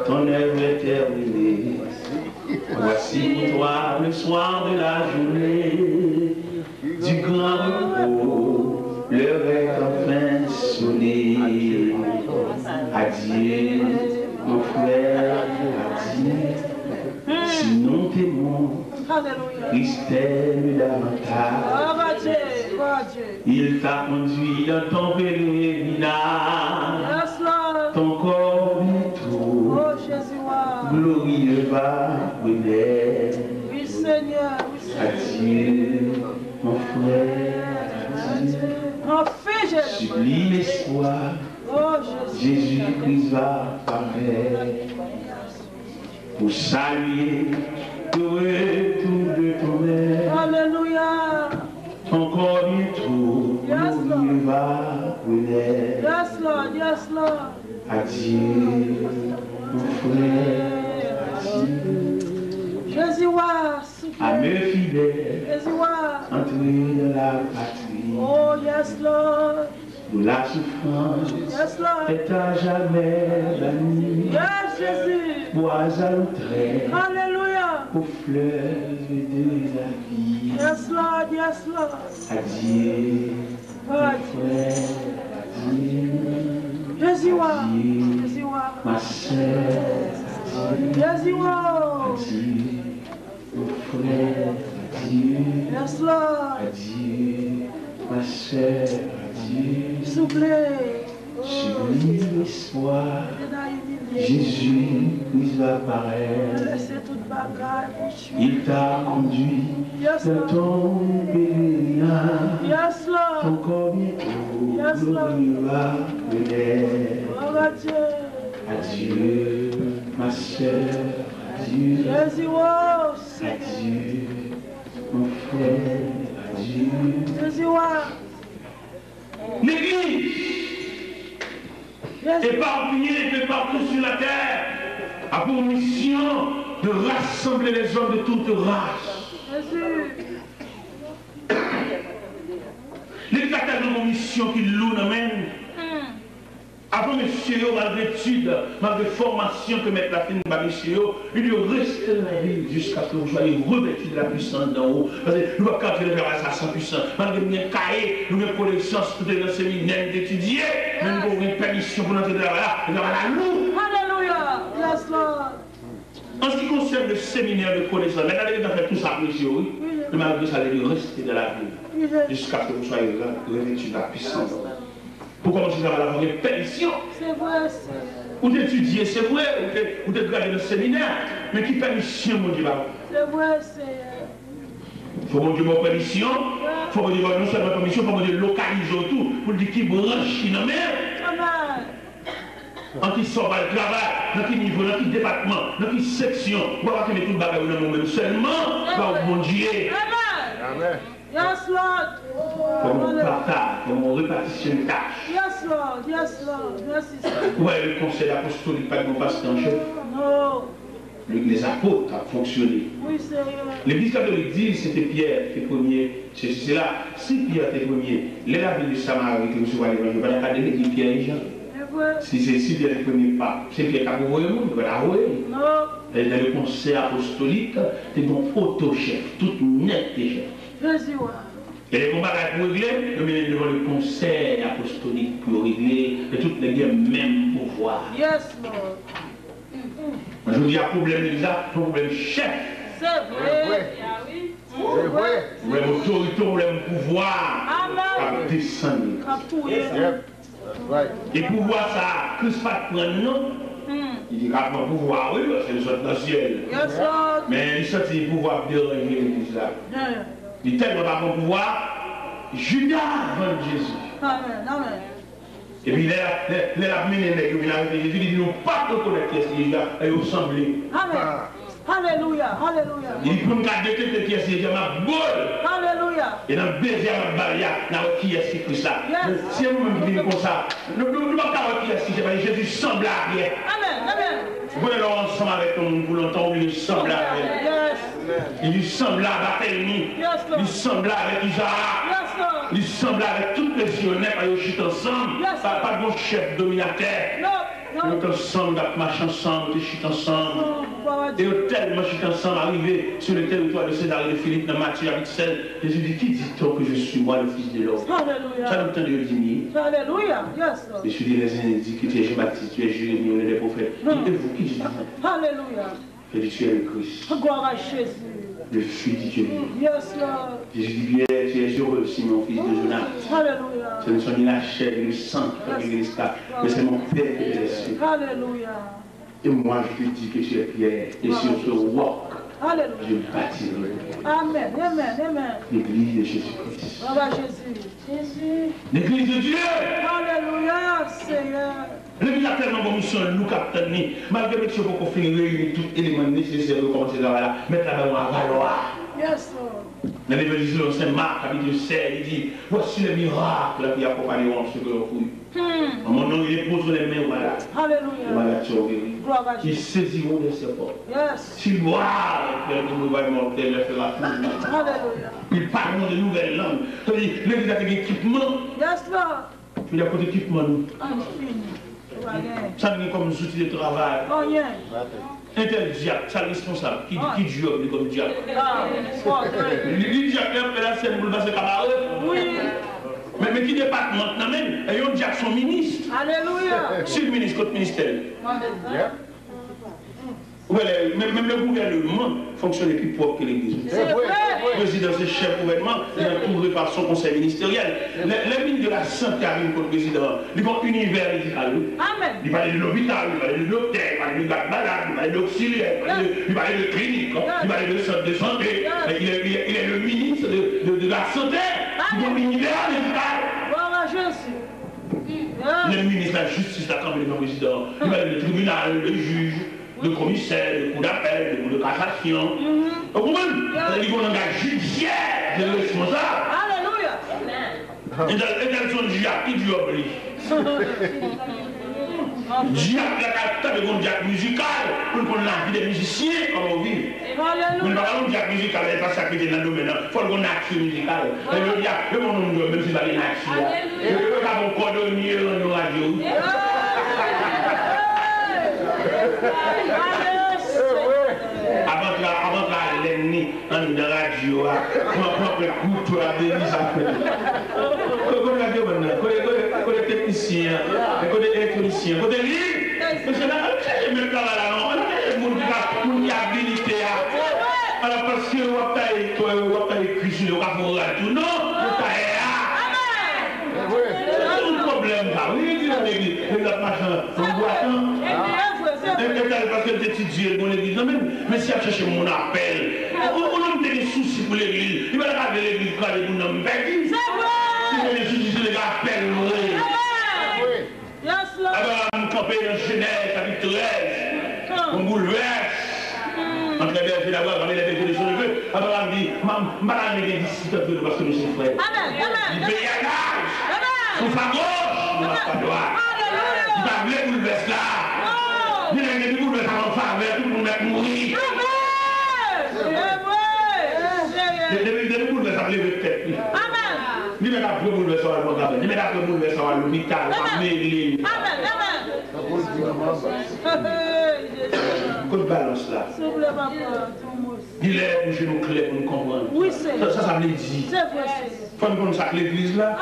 ton œuvre est terminée. Voici pour toi le soir de la journée, du grand repos, l'heure est enfin sonnée. Adieu, mon frère, adieu. Sinon t'aimons, Christ t'aime davantage. Il t'a conduit dans ton pèlerinage, ton corps bientôt, glorieux va venir. Oui Seigneur, Adieu, mon frère, adieu. Supplie l'espoir, Jésus-Christ va paraître pour saluer le retour de ton air. Alléluia. Encore bientôt, glorieux va venir. Yes, Lord, yes, Lord. Adieu, mon frère, adieu. Jésus, à mes fidèles, Jésus, entrer dans la patrie. oh, yes, Lord. Où la souffrance Yes, Lord. est à jamais la nuit. Yes, Jésus. Bois à l'entrée Alléluia. au fleuve de la vie. Yes, Lord, yes, Lord. Adieu, mon frère, adieu. Jésus, Adieu, Jésus, ma sœur, adieu. Jésus, Adieu, mon frère, adieu. yes, Lord. Adieu, ma sœur, adieu. Soufflez. Sublime espoir, Jésus nous apparaît. Laissez toute bagarre. Il t'a conduit Yes, dans Lord. ton pèlerinage. Yes, Ton Lord. corps bientôt, Yes, Lord. glorieux va venir. Oh, Dieu. Adieu, ma sœur, adieu. Jésus, oh, Seigneur. Adieu, mon frère, adieu. Jésus, L'Église, yes, éparpillée de partout sur la terre, a pour mission de rassembler les hommes de toutes races. Jésus. L'Église a tellement de mission qu'il loue même. Avant monsieur, malgré études, malgré formation que mettre la fin de monsieur, il doit rester dans la vie jusqu'à ce que vous soyez revêtus de la puissance d'en haut. Parce que nous ne pouvons pas entrer vers ça sans puissance. Malgré nous avons cahier, nous avons connaissance pour dans le séminaire d'étudier, mais nous avons une permission pour entrer là-bas, nous avons la loupe. Alléluia. Yes, Lord. En ce qui concerne le séminaire de connaissance, maintenant, il a fait tout ça, monsieur, oui. Mais malgré ça, il doit rester dans la vie jusqu'à ce que vous soyez là, revêtus de la puissance. Pour commencer à avoir une permission. C'est vrai, c'est. Ou d'étudier, c'est vrai, ou de regarder le séminaire, mais qui permission, mon Dieu, C'est vrai, c'est. il faut mon Dieu, ma permission, il faut mon Dieu, non seulement permission, il faut mon Dieu, localiser tout, pour dire qui branche dans la mer, Amen. en qui sort le travail, dans quel niveau, dans quel département, dans quelle section, on va pas mettre tout le bagage dans le moment seulement, par mon Dieu. Amen. Amen. Yes, Lord. Comme on partage, comme on répartition de tâches. Yes, Lord. Yes, Lord. Merci, Seigneur. Ouais, le conseil apostolique, pas de mon pasteur en chef. Non. Les apôtres ont fonctionné. Oui, Seigneur. L'Église catholique dit c'était Pierre qui est premier. C'est là, si Pierre était premier, les la ville de Samarie qui reçoit l'évangile, il va pas donner qui Pierre et Jean. C'est vrai. Si Pierre est le premier pape, c'est Pierre qui a envoyé le monde, il va l'envoyer. Non. Et dans le conseil apostolique, c'est donc auto-chef, tout net des chefs. Jésus, Et les combats pour régler, nous menons devant le conseil apostolique pour régler, et toutes les guerres, même pouvoir. yes, Lord. Je vous dis, il y a un problème de ça, un problème chef. C'est vrai. C'est vrai. Problème autorité, problème pouvoir. Amen. À descendre. Capouille. Yep. Right. Et pouvoir ça, Christ pas prendre non. Il dit qu'à mon pouvoir, oui, c'est le sorte dans le ciel. Mais il sortit le pouvoir de déranger l'église là. Il dit tellement pas mon pouvoir, Judas vend Jésus. Amen, amen. Et puis, il a mené les gens, Jésus dit, nous pas reconnaître qui est Jésus, et vous semblez. Amen. Alléluia, alléluia. Il dit, pour nous garder quelqu'un qui est Jésus, ma boule. Alléluia. Et dans le baiser à ma barrière, qui est Christ là. Si nous-mêmes vivons comme ça, nous ne pouvons pas qui est Christ, Jésus semble à rien. Amen, amen. Vous pouvez leur ensemble avec nous pour longtemps, il semble à rien. Il semble à Barthélemy, il semble avec Isaac, il semble avec toutes les visionnaires, ils chutent ensemble, pas de bon chef dominateur. Nous sommes ensemble, nous marchons ensemble, nous chutent ensemble. Et nous tellement chutent ensemble, arrivés sur le territoire de César et de Philippe, dans Matthieu, avec celle, Jésus dit, qui dit-on que je suis moi, le Fils de l'homme? Ça nous tente de le dire. Alléluia, yes. Jésus dit, les indices, que tu es Jean-Baptiste, tu es Jérémie, on est des prophètes. Dites-vous qui dit? Alléluia. Et tu es le Christ. Gloire à Jésus. Le Fils du Dieu. Yes, Lord. Jésus dit, bien, tu es heureux, Simon, fils de Jonas. Alléluia. Ce ne sont ni la chair ni le sang qui fait l'église là, mais c'est mon Père qui est laissé. Alléluia. Et moi, je te dis que tu es Pierre, et sur ce roc, je bâtirai Amen, amen, amen. l'église de Jésus-Christ. Gloire à Jésus. Jésus. L'église de Dieu. Alléluia, Seigneur. L'église a tellement bon mission, nous captons, malgré que tu peux finir réunir tous les éléments nécessaires pour commencer à travailler là, mettre la main à valoir. Yes, Lord. Dans l'évangile de Saint Marc, chapitre 16, il dit, voici les miracles qui accompagneront ceux que l'on fouille. En mon nom, il dépose les mains aux malades. Alléluia. Les malades sont guéris. Gloire à Ils Jésus. saisiront des serpents. Yes. S'ils boivent, le mouvement mortel leur fera tout. Alléluia. Ils parleront de nouvelles langues. C'est-à-dire, l'église a des équipements. Yes, Lord. Il y a pas d'équipement, nous. Infini. Rien. Ça vient comme outil de travail. Rien. Un tel diable, c'est responsable. Qui joue comme diable? Ah, Le diable, il fait la scène pour le passer cabaret. oui. Mais qui département, non même, et un diable son ministre. Alléluia. C'est le ministre contre le ministère. Même le gouvernement fonctionne plus propre que l'église. C'est vrai. Le président, c'est chef gouvernement, il est entouré par son conseil ministériel. Les ministres de la santé arrivent contre le président. Ils vont univers médical. Amen. Il parlait de l'hôpital, il parlait de docteur, il parlait de malade, il parlait d'auxiliaire, il parlait de clinique, il parlait de centre de santé. Il est le ministre de la santé. Il vont univers médical. Gloire à Jésus. Le ministre de la justice, la campagne du président, il parlait du tribunal, le juge, le commissaire, le coup d'appel, le coup de cassation. Vous comprenez? Il y a un langage judiciaire, c'est le responsable. Alléluia. Et dans son diable, qui Dieu oblige? Diable, la capitale de diable musical, pour qu'on ait des musiciens comme on vit. Mais par exemple, diable musical, il n'est pas sacré dans le domaine. Il faut qu'on ait action musicale. Et le diable, le monde, même si c'est pas une action. Il faut qu'on cordonnier dans nos radios. Avant que l'ennemi en de radio, on écoute la délice après. Comme la radio maintenant, comme les techniciens, comme les électroniciens, comme les livres. Parce que là, je me parle là, on est habilité à. Alors parce que on va écrit sur le rapport là, tout non, c'est un problème là. Oui, les autres machins, on voit parce que étudier mon église, mais si elle cherche mon appel, on a des soucis pour l'église. Il va regarder l'église quand il y a un petit. C'est vrai. Il y a des soucis sur les appels. Alors, on campait dans Genève, chapitre 13. On bouleverse. Entre les bergers d'abord, on a les bergers de son neveu. Alors, on dit, madame, il est disciple parce que nous sommes frères. Il paye à l'âge. On fait à gauche, on va pas droit. Il va venir bouleverse là. Il y a des gens qui veulent faire tout le monde va mourir. C'est vrai. Il y a des gens qui veulent faire lever tête. Il y a des gens qui veulent faire le montage. Il y a des gens qui veulent faire l'hôpital, la mairie. Quelle balance là? Il est pour que nous clairs pour nous comprendre. Oui, c'est vrai. Ça veut dire. C'est vrai. Il faut qu'on sache l'église là.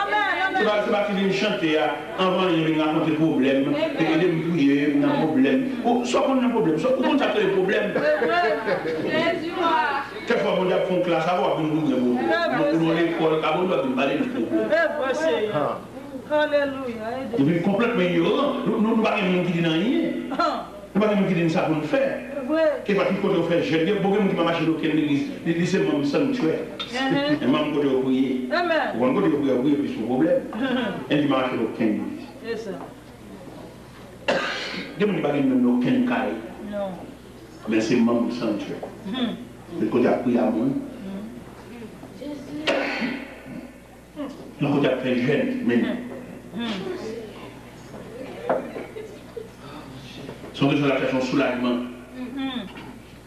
C'est pas qu'il vient chanter avant il vient raconter des problèmes, et de me prier, il y a un problème. Soit qu'on a un problème, soit qu'on a des problèmes. Quelquefois, on a fait une classe avant, on nous dit, on a l'école, on doit parler de problème. Alléluia. Il est complètement ignorant. Nous ne parlons pas de gens qui disent rien. Il n'y a pas de monde qui dit ça pour nous faire. Et pas tout côté faire jeune, il y a beaucoup de monde qui m'a marché dans l'église, il dit c'est mon sanctuaire. Et moi, je côté prier. Ou un côté prier, puis son problème. Et il m'a marché dans aucune église. C'est ça. Il n'y a pas de aucun caille. Non. Mais c'est mon sanctuaire. Le côté à prier à moi. Le côté à faire jeune, même. Sont besoin de la façon soulagement.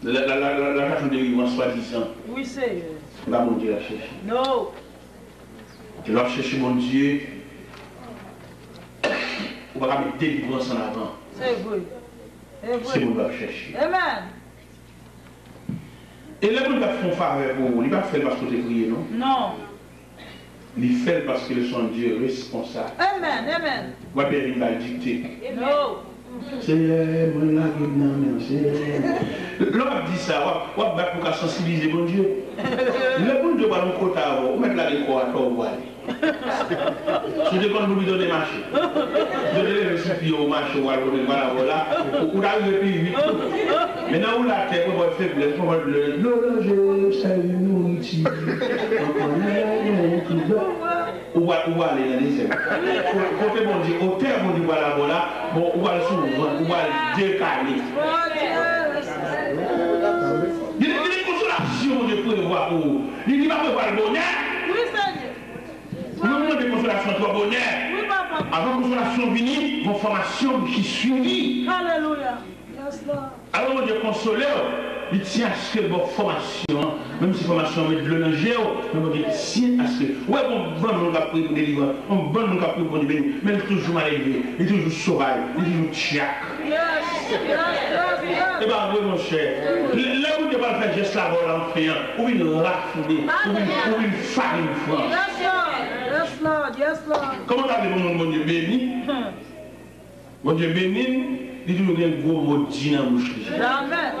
La façon de vivre soi-disant. Oui, c'est. Là, mon Dieu, la chercher. Non. Tu vas chercher mon Dieu. On va mettre délivrance en avant. C'est vrai. C'est ce qu'on va chercher. Amen. Et là, on va faire faveur pour vous. Il ne va pas faire parce que tu es prié, non? Non. Il fait parce que son Dieu est responsable. Amen. Amen. Moi, il va dicter. Non. C'est mon lágrime, l'homme dit ça, on va pour sensibiliser mon Dieu. Le bon Dieu va nous côté avant, on met la déco à toi, on va aller. Si je compte vous donner marché, donner les récipients au marché, voilà, on arrive plus vite. Maintenant, on l'a fait, on va faire on va le loger, salut, nous, ici. On va aller dans les airs. Côté mon Dieu, au terme, on dit voilà, bon, on va le s'ouvrir, on va le décaler. Il y a des consolations de prévoir pour vous. Il dit pas prévoir le bonheur. Oui, Seigneur. Nous avons des consolations pour le bonheur. Oui, papa. Avant que consolation vienne, une formation qui suivit. Alléluia. Yes, Lord. Alors, on Dieu consolé, il tient à ce que votre formation, même si formation est de l'onanger, mais on Dieu tient à ce que. Ouais, bon nous avons pris pour délivrer, on bon nous avons pris pour nous bénir, mais il est toujours mal élevé, il est toujours sauvage, il est toujours tchiak. Yes. Eh bien, oui, mon cher, là où tu vas faire geste là, on fait ou une raffinée, ou une farine France. Yes, Lord. Yes, Lord. Comment avez-vous mon Dieu béni? Mon Dieu béni, il dit qu'il y a un gros mot dit dans la bouche. Amen.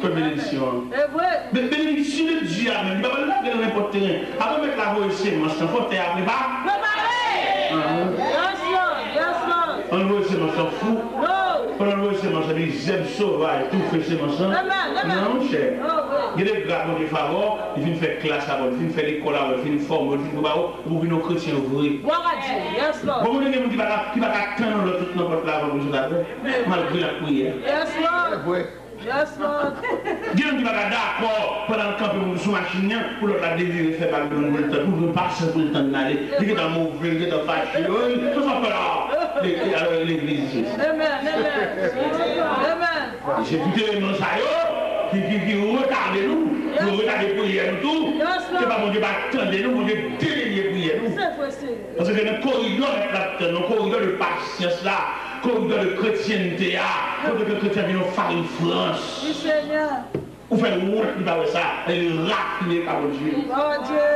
Quelle bénédiction. C'est vrai. Mais bénédiction de Dieu, il ne va pas le n'importe rien. Avant de mettre la voix ici, moi, c'est un faut faire après bas. Yes, Lord. Yes, Lord. On voit ces mensonges fous. On voit ces mensonges, des aimes sauvages, tout fait ces mensonges. Non, cher. Il y a des gars qui font favor, ils viennent faire classe avant, ils viennent faire l'école avant, ils viennent former, ils viennent faire pour venir aux chrétiens ouvrir. Yes, Lord. Bon, vous avez dit qui va attendre le tout n'importe là avant vous avez, malgré la prière. Yes, Lord. Yes, Lord. Il y a qui va d'accord pendant le camp pour sous machine pour la désirer faire par le temps, pour ne pas se pour le temps d'aller. Il est en mauvais, il est en fâché, tout ça là. Alors l'église. Amen. Amen. J'ai écouté les noms qui retardent nous, nous retardent pour prier nous tout. C'est pas mon Dieu qui attend nous, mon Dieu délier prier nous. Parce que dans le corridor de patience là, corridor de chrétienté là, quand le chrétien vient faire une France. Oui, Seigneur. Ou faire une route qui va ça, elle est raffinée par mon Dieu. Oh Dieu.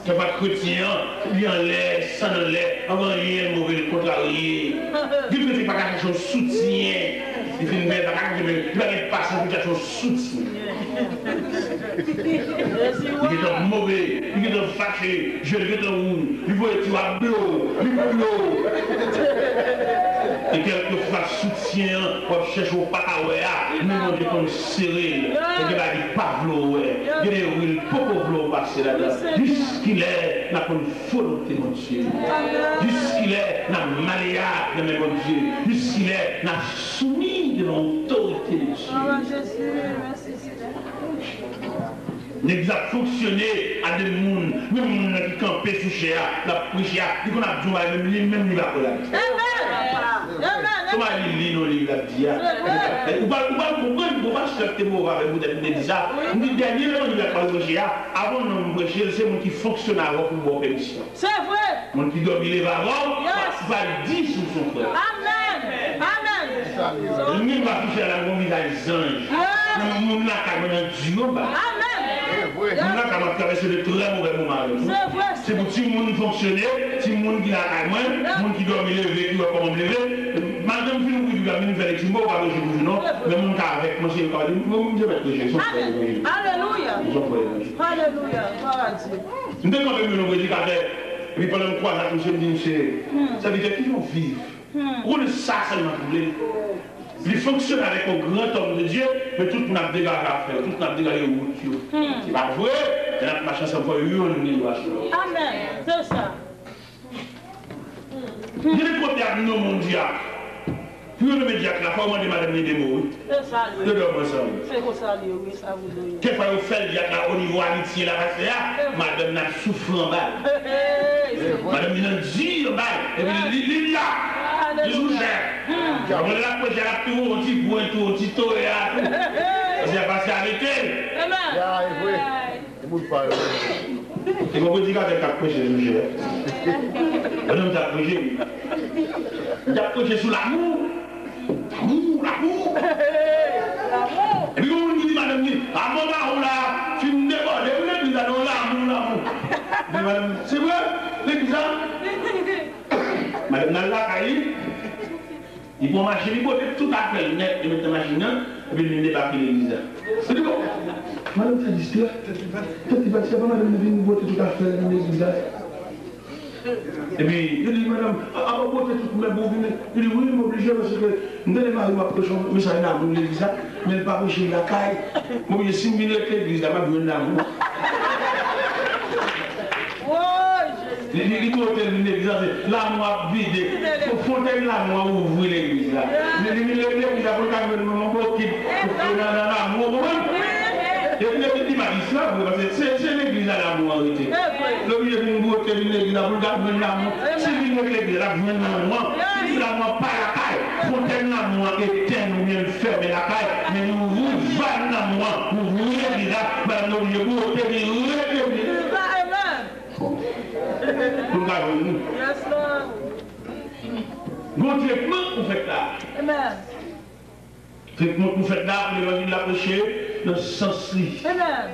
C'est pas chrétien, il en laisse, sans en laisse, avant rien, mauvais, contrarié. Il ne fait pas quelque chose soutien. Il fait une belle il va être passé pour quelque chose soutien. Il est mauvais, il est fâché, je le vais rouge, il voit que tu vas bleu, et quelquefois soutien, on cherche au patawea, mais on dit comme serré, et il va dire Pavlo, il y a des Pocovlo passé là-dedans. Jusqu'il est, n'a pas une volonté, mon Dieu. Jusqu'il est, n'a maléa, mon Dieu. Jusqu'il est, n'a soumis de l'autorité de Dieu. N'est pas fonctionné à des mondes, même qui campent sous cher, la prière, dit qu'on a besoin de même il va pour la vie. Comment il lit nos livres, la vie? Vous ne pouvez pas accepter mon avec vous d'être ça. Nous dernier, il a pas prêché. Avant de nous prêcher, c'est mon qui fonctionne avant pour vos permissions. C'est vrai. Mon qui doit vivre avant, va le dire sur son frère. Amen. Amen. Le monde va toucher à la mon visage ange. Le monde n'a qu'à mener Dieu. Amen. On a quand même traversé de très mauvais moments. C'est pour tout le monde fonctionner, tout le monde qui a à moi, tout le monde qui doit me lever, qui doit comment me lever. Madame, si vous voulez faire les mots, on va le dire non, mais mon cas avec moi, c'est pas je vais être léger. Alléluia. Alléluia. Nous devons même nous prédicateur, et puis pendant 3 ans, je me dis, ça veut dire qu'ils vont vivre. On est ça seulement pour Il fonctionne avec un grand homme de Dieu, mais tout le monde a dégagé à faire, tout le monde a dégagé au bout. C'est pas vrai, il y a ma chance encore une Amen, c'est ça. Il y a des côtés à nous, mon Dieu. Puis le média, la forme de madame Nédémo. C'est ça. C'est pour ça, oui, ça vous donne. Qu'est-ce que vous faites au niveau amitié, la race, madame n'a souffert en balle. Madame n'a dit en balle. Et puis, il y a. Il joue cher. On l'a posé à la tour, on dit pour un tour, on dit tour et à tout. C'est passé avec elle. Amen. Et vous dites qu'avec la prêche, je joue cher. On a prêché. On a prêché sur l'amour. L'amour. Et puis, on dit, madame, à un moment où la film déborde, vous êtes dans l'amour. Madame, c'est vrai, l'église. Madame Nalla Kaï, ils vont marcher, ils vont tout à fait net, ils mettent la machine, et puis ils débarquent l'église. C'est bon. Madame, ça dit cela. Toi, tu vas dire, madame, ils vont tout à fait l'église. Et puis, il dit, madame, à vous porter tout le monde, il dit, oui, je m'oblige parce que nous allons marier ma prochaine, mais ça n'a pas de l'église, mais pas chez la caille. Moi, je suis venu à l'église, là, je viens d'amour. Il faut terminer l'église, l'amour vide, il faut terminer l'amour ouvrir l'église. L'église, il faut terminer l'amour qui est dans l'amour. Et puis, il dit, c'est l'église à l'amour. Le milieu d'une boîte, l'église à l'amour. Si vous voulez l'église à l'amour, si l'amour pas la caille, fontaine l'amour éteint, nous bien fermer la caille, mais nous vous valons l'amour, nous vous l'église à l'amour, vous l'église. Pour nous. Yes, Lord. Bon traitement pour faire là. Amen. Traitement pour faire là, pour l'évangile de la prêcher, dans ce sens-là. Amen.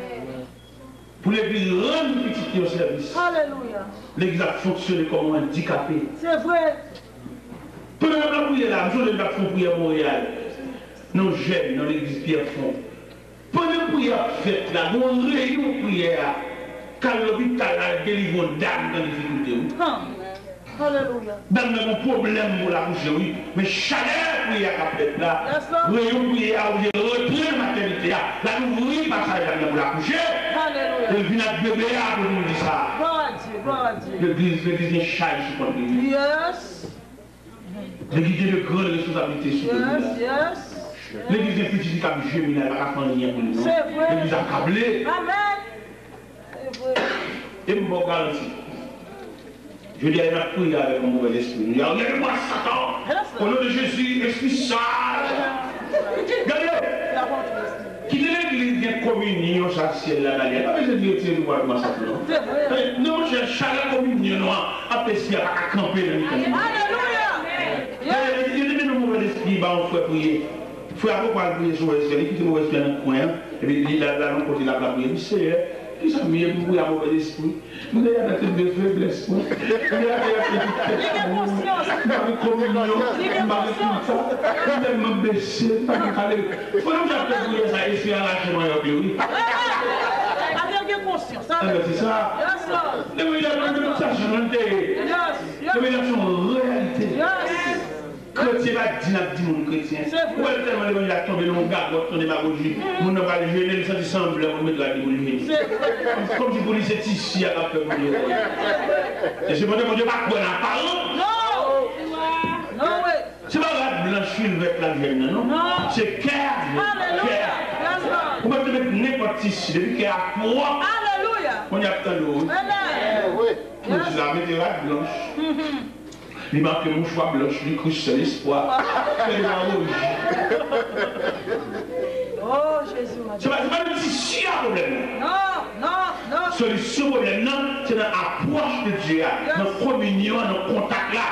Pour l'église rendre petit au service. Alléluia. L'église a fonctionné comme un handicapé. C'est vrai. Pendant la prière là, je l'ai fait prière à Montréal. Nos jeunes dans l'église Pierrefonds. Pendant la prière faite là, nous avons réunion prière. Quand l'hôpital a délivré une dame dans la difficulté. Alléluia. Dame n'a pas de problème pour la coucher, oui. Mais chaleur prière qu'a fait là. Réunion prière où j'ai retiré la maternité. Là, nous ouvrir passage pour la coucher. Alléluia. Et puis notre bébé a pour nous dire ça. Gloire à Dieu, gloire à Dieu. L'église est chargée sur notre église. Yes. L'église est de grande responsabilité sur nous. Yes. L'église est petite comme Jésus, elle n'a pas fait rien pour nous. C'est vrai. L'église a câblé. Amen. C'est vrai. Et je me garantis. Je dis, elle a prié avec un mauvais esprit. Il y a regardez-moi Satan. Au nom de Jésus, esprit sale. Regardez. Quittez l'église, il y a communion, ça, ciel, là, il n'y a pas besoin de dire, tiens, nous voir comment ça fait. Non, je cherche la communion, après, s'il n'y a pas qu'à camper dans le temps. Alléluia. Il y a des mauvais esprits, on fait prier. Il faut avoir prier sur l'esprit, il quitte le mauvais esprit dans le coin, et puis là, l'autre côté, la prière, il sait, qui ça m'y est pour un mauvais esprit. Vous avez la tête de faiblesse. Vous avez la tête de conscience. Vous avez communion. Vous avez tout ça. Vous avez me baisser. Vous avez aller. Il faut que j'appelle ça et c'est un lâchement. Avec conscience. C'est ça. Les médias ça chanter. Les médias sont réalité. Chrétien va dire mon chrétien. Où est tellement le monde a tombé dans le gars, dans la démagogie. On n'a pas le jeûner, il s'en semble, on met de la démagogie. Comme si vous disiez c'est ici à la peur. Et c'est pour ça que Dieu va prendre la parole. Non. Non, oui. C'est pas la blanchir avec la jeune, non? C'est cœur. Alléluia. Vous pouvez mettre n'importe ici, depuis qu'il y a froid. Alléluia. On y a tant d'eau. Amen. Oui. Vous la mettez la blanche. Il marque mon choix blanche, lui couche c'est l'espoir. Oh Jésus, c'est pas le petit problème. Non. Solution problème, non, c'est dans l'approche de Dieu, dans la communion, dans le contact là,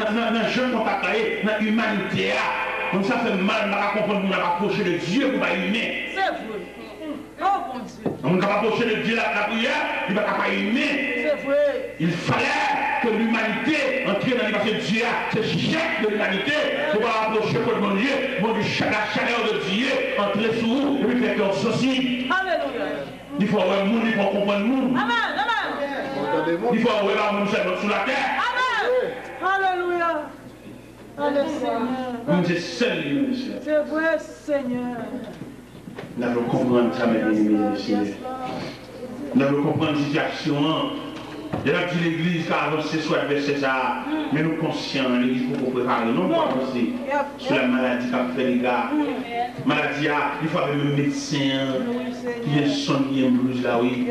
dans le jeune contact là, dans l'humanité là. Donc ça fait mal, on va comprendre qu'on va approcher de Dieu pour pas humain. C'est vrai. Oh mon Dieu. On va approcher de Dieu la prière, il va pas humain. C'est vrai. Il fallait que l'humanité entre dans parce que Dieu, c'est chef de l'humanité, pour pas approcher pour mon Dieu, la chaleur de Dieu entrer sur vous et puis faire qu'on sensible. Alléluia. Il faut avoir le monde, il faut comprendre le monde. Amen. Il faut avoir le monde seulement sur la terre. Amen. Alléluia. C'est seul, monsieur. C'est vrai, Seigneur. Nous devons comprendre ça, mes amis. Nous devons comprendre la situation. Il y a dit l'église qui a avancé sur verset ça, mais nous conscients, l'église pour préparer, non pour avancer sur la maladie qui a fait les gars. Maladie, il faut avoir un médecin qui est son qui est blouse là, oui.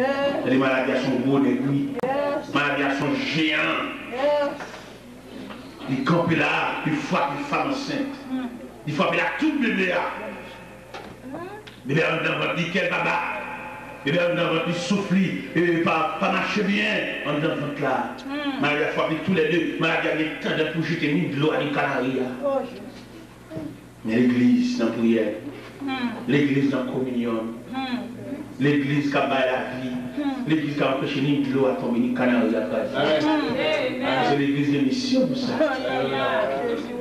Les maladies sont gros, les oui. Les maladies sont géants. Il campe là, il frappe une femme enceinte. Il frappe là tout bébé là. Bébé dans votre nickel, baba. Bébé dans votre souffle, et pas marcher bien, en dans votre là. Maladie a frappé tous les deux. Maladie a eu temps de jeter ni de l'eau à Canaries. Mais l'église dans la prière, l'église dans la communion, l'église qui a baillé la vie, l'église qui a empêché ni de l'eau à tomber ni Canaries. C'est l'église de mission pour ça.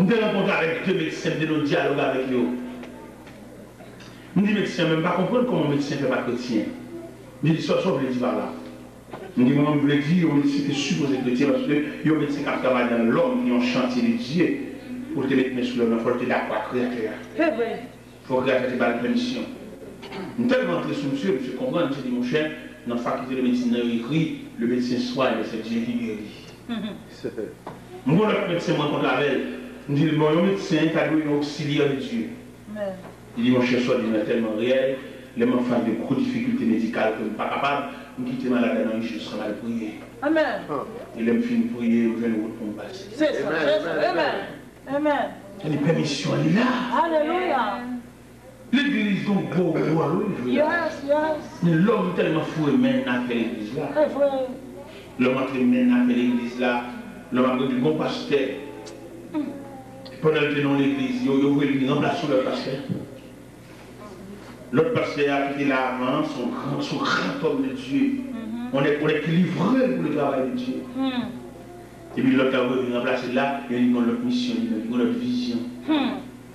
Nous devons rencontrer avec deux médecins, nous dialoguer avec eux. Nous disons médecins, même pas comprendre comment un médecin ne fait pas chrétien. Nous disons, ça, je le dis par là. Nous disons, on veut dire, on est supposé chrétien parce que il y a un médecin qui travaille dans l'homme, qui ont chantier de Dieu. Pour te mettre sur l'homme, il faut te dire quoi créer. Il faut créer par la permission. Nous sommes rentrés sur monsieur comprend, monsieur dit, mon cher, dans la faculté de médecine, il écrit, le médecin soigne, c'est Dieu qui guérit. Moi, le médecin me rencontre avec elle. Il dit, bon, le médecin, tu as un auxiliaire de Dieu. Il dit, mon cher, soit tellement réel, les enfants ont de gros difficultés médicales que je ne suis pas capable, je quitte malade dans je serai mal prier. Amen. Il aime finir de prier, je vais nous passer. C'est ça. Amen. Amen. Il y a des permissions, elle est là. Alléluia. L'église donc beau, yes. L'homme tellement fou et mène à faire l'église là. L'homme entre mène à faire l'église là. L'homme a dit bon pasteur. Pendant que dans l'église, il voulait remplacer le pasteur. L'autre pasteur a quitté là avant, son grand homme de Dieu. On est livré pour le travail de Dieu. Et puis l'autre a voulu remplacer là, il a dit notre mission, il a notre vision.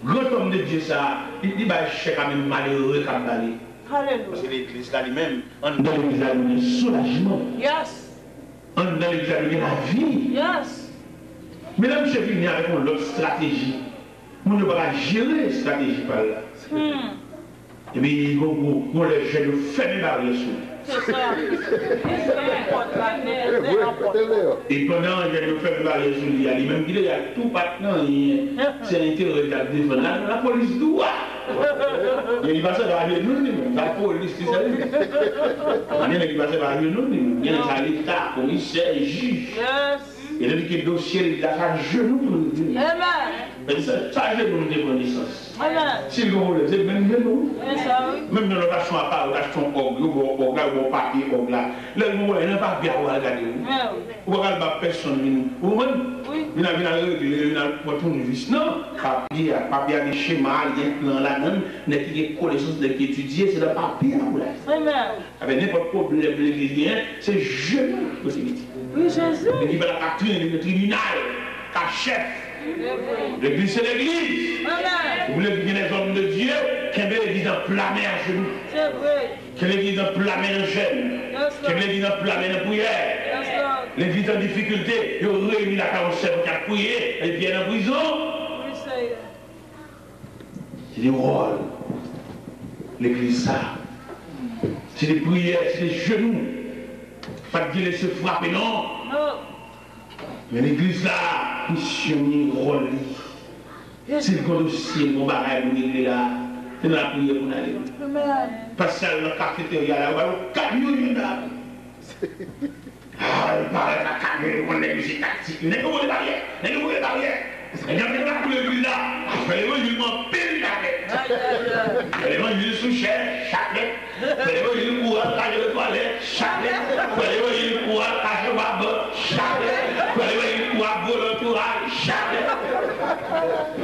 Grand homme de Dieu, ça, il va chercher quand même malheureux comme balai. Parce que l'église là lui-même, on dans l'église là, il y a un soulagement. Yes. On dans l'église là, il y a la vie. Yes. Mais là, je suis venu avec une autre stratégie. On ne va pas gérer la stratégie par là. Et puis, on les jeunes ferment la barrière sur. Et pendant que je fais la barrière sur lui, même qu'il y a tout partenaire, c'est l'intérêt de la défense. La police doit. Il y a passé par nous, la police, c'est ça. Il y a passé par nous, il y a l'État, commissaire, juge. Il y a des dossiers, il a fait genou pour nous dire. Amen. Ça, je vous dis connaissance. Amen. Si vous voulez, c'est même nous. Même dans le vachon à part, le vachon au papier, au là. Là, vous voyez, il n'y a pas bien à regarder. Vous regardez pas personne. Vous voyez, il y a une vis. Non, papier a des schémas, il y a un plan là-dedans, il y a des connaissances qui étudier, c'est le papier. Amen. Avec n'importe quoi, c'est jeune. Oui, Jésus. L'équipe de la patrie, le tribunal, la chef. L'église, c'est l'église. Vous voulez que les hommes de Dieu, qui aiment l'église en plamé à genoux. C'est vrai. Que l'église en plamé en jeûne. Que l'église en plamé en prière. L'église en difficulté, ils ont réuni la carrossère pour qu'elle prier et puis en prison. C'est des rôles. L'église, ça. C'est des prières, c'est des genoux. Pas de laisser frapper, non. Mais l'église là, missionnaire, rôle. C'est le grand dossier, mon barrage, mon église là. C'est dans la prière pour aller. Parce que dans la cafétéria là, on va au camion là. Ah, il parle de la camion, on est musique tactique. Il n'y a que les barrières. Il n'y a que les barrières. Il n'y a que la couleur l'église là. Après, il m'en pile la il sous chair, chaque il court à cacher le toilette, chaque il court à cacher ma botte, chaque il court à voler le tourage, chaque.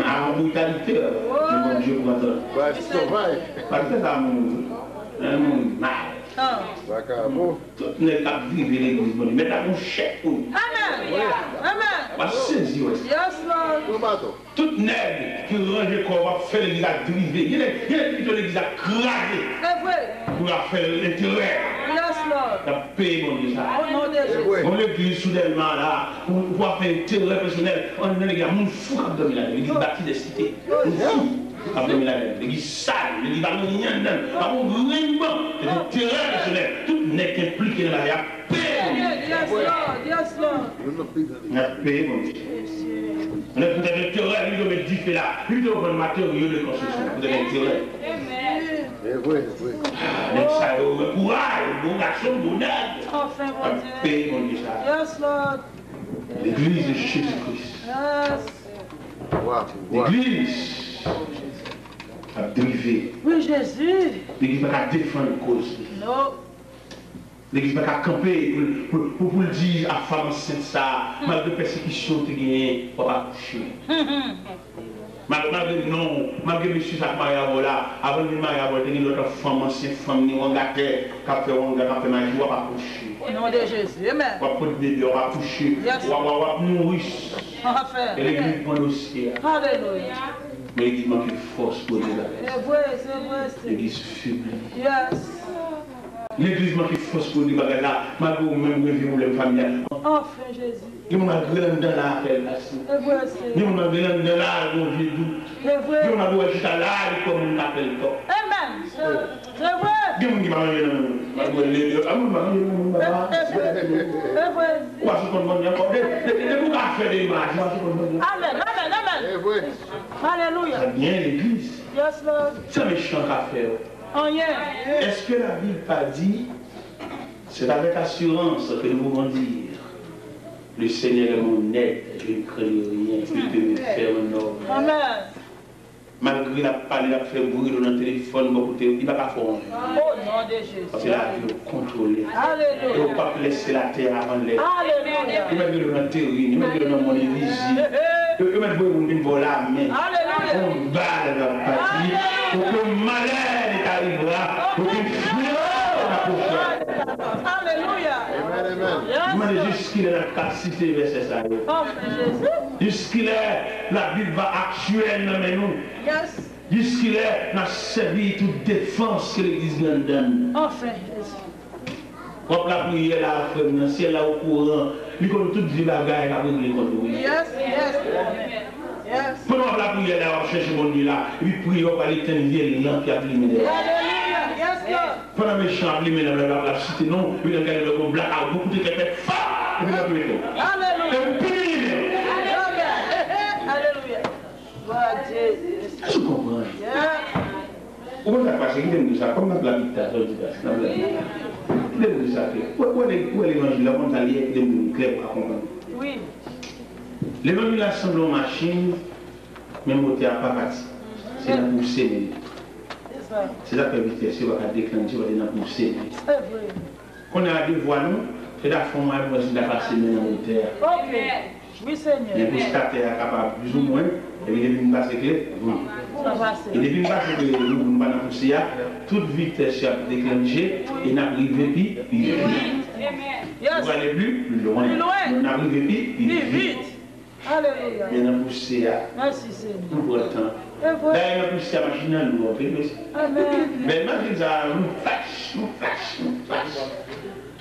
Ah, en brutalité, mon Dieu pour entendre. C'est sauvage. Parce que ça, mon mal. Tout n'est qu'à vivre l'église, mais t'as mon chef pour nous. Amen. Amen. On va saisir. Yes, Lord. Toute nègre qui range le corps va faire l'église à driver. Il y a plutôt l'église à craser. C'est vrai. Pour faire l'intérêt. Yes, Lord. Il a payé mon Dieu ça. Au nom de Jésus. On l'église soudainement là, pour pouvoir faire un terreur personnel. On a les gars, mon fou qui a dormi là, l'église bâtie des cités. Mon fou qui a dormi là, l'église sale, l'église pas de rien dedans. Pas mon vraiment, c'est un terreur personnel. Tout n'est qu'impliqué dans la vie. Yes, Lord. Yes, Lord. On a payé mon Dieu. On a peut-être un terreur, lui doit mettre 10 faits là. Lui doit prendre matériaux de construction. Vous avez un terreur. Avec ça, le courage, bon garçon, bon âge. Enfin, On a mon Dieu. payé mon Dieu ça. Yes, Lord. L'église de Jésus-Christ. Yes. L'église a drivé. Oui, Jésus. L'église n'a pas défendre la cause. Non. L'église n'a pas camper pour le dire à femme enceinte ça, malgré la persécution que tu as gagnée, pour pas coucher. Malgré non, malgré monsieur Jacques Maria là, avant de Maria Bola, il y a une autre femme enceinte, femme ni on gâté, qui a fait magie, on va pas coucher. Au nom de Jésus. Amen. On va prendre bébé, on va coucher, on va nourrir. Enfin. Et l'église prend l'océan. Alléluia. Mais l'église manque de force pour dire C'est la vrai, c'est vrai. l'église faiblit. Yes. L'église manque de force pour dire là, malgré même revivre les familles. Enfin, Jésus. Il y a un grand dans la appellation. C'est vrai, c'est Il y a un grand dans la vie doute. C'est vrai. Il y a un grand juste à l'âge comme on appelle ça. Amen. C'est vrai. Il y a un qui m'a mangé C'est vrai. Amen. Alléluia. C'est bien l'église. Yes, Lord. C'est méchant qu'à faire. Oh, yeah. Est-ce que la Bible pas dit, c'est avec assurance que nous pouvons dire, le Seigneur est mon aide, je ne crains rien, il peut me faire un ordre. Amen. Malgré la parole, il a fait bruit dans le téléphone, il ne va pas faire. Au nom de Jésus. Parce que la vie est contrôlée. Alléluia. Il ne faut pas laisser la terre avant l'air. Alléluia. Il va dire dans la théorie, il va dire dans mon église. Il va dire une volée, mais on bat la partie. Pour que le malheur arrivera, pour que le fleur approche. Alléluia. Amen. Jusqu'il est la capacité verset ça. Oh, Jésus. Jusqu'il est la Bible va actuelle dans nous. Yes. Jusqu'il est n'a servi toute défense que l'Église donne. Enfin, Jésus. Quand la prière là, frère, si elle est au courant, il connaît toute vie bagaille à régler contre lui. Yes, yes. Yes. Pendant la prière là, on cherche mon Dieu là, et puis prier, on va aller éteindre une lampe qui a allumé derrière. Alléluia. Yes, Lord. Pendant mes chants allumés dans la cité, non, il y a un blackout, beaucoup de quelqu'un fait et puis la prière. Alléluia. Alléluia. Gloire à Jésus. Est-ce que vous comprenez? Yeah. Comment ça passe? Il aime ça, comme dans la dictature, il aime ça. Où est l'évangile? Comment ça lié? Il aime clair pour comprendre. Oui. L'évangile assemble en machine, même au théâtre pas parti. C'est la poussée. C'est ça. C'est la vitesse, c'est la déclencher, c'est la poussée. C'est vrai. Quand on a deux voix, nous, c'est la forme de la passer dans le terre. Ok. Oui, Seigneur. Les prestataires capables plus ou moins, et puis depuis une base claire, Ça va, et Seigneur. depuis une base claire, nous ne pouvons pas pousser, toute vitesse est déclenchée, et n'a privé puis vite. Yes. Vous allez plus loin. Plus loin. On a privé puis Vite, vite. Alléluia. et n'a poussé à Merci, Seigneur. tout votre temps. C'est vrai. D'ailleurs, on a poussé à machine à nous, on fait Amen. mais imagine ça, nous fâche.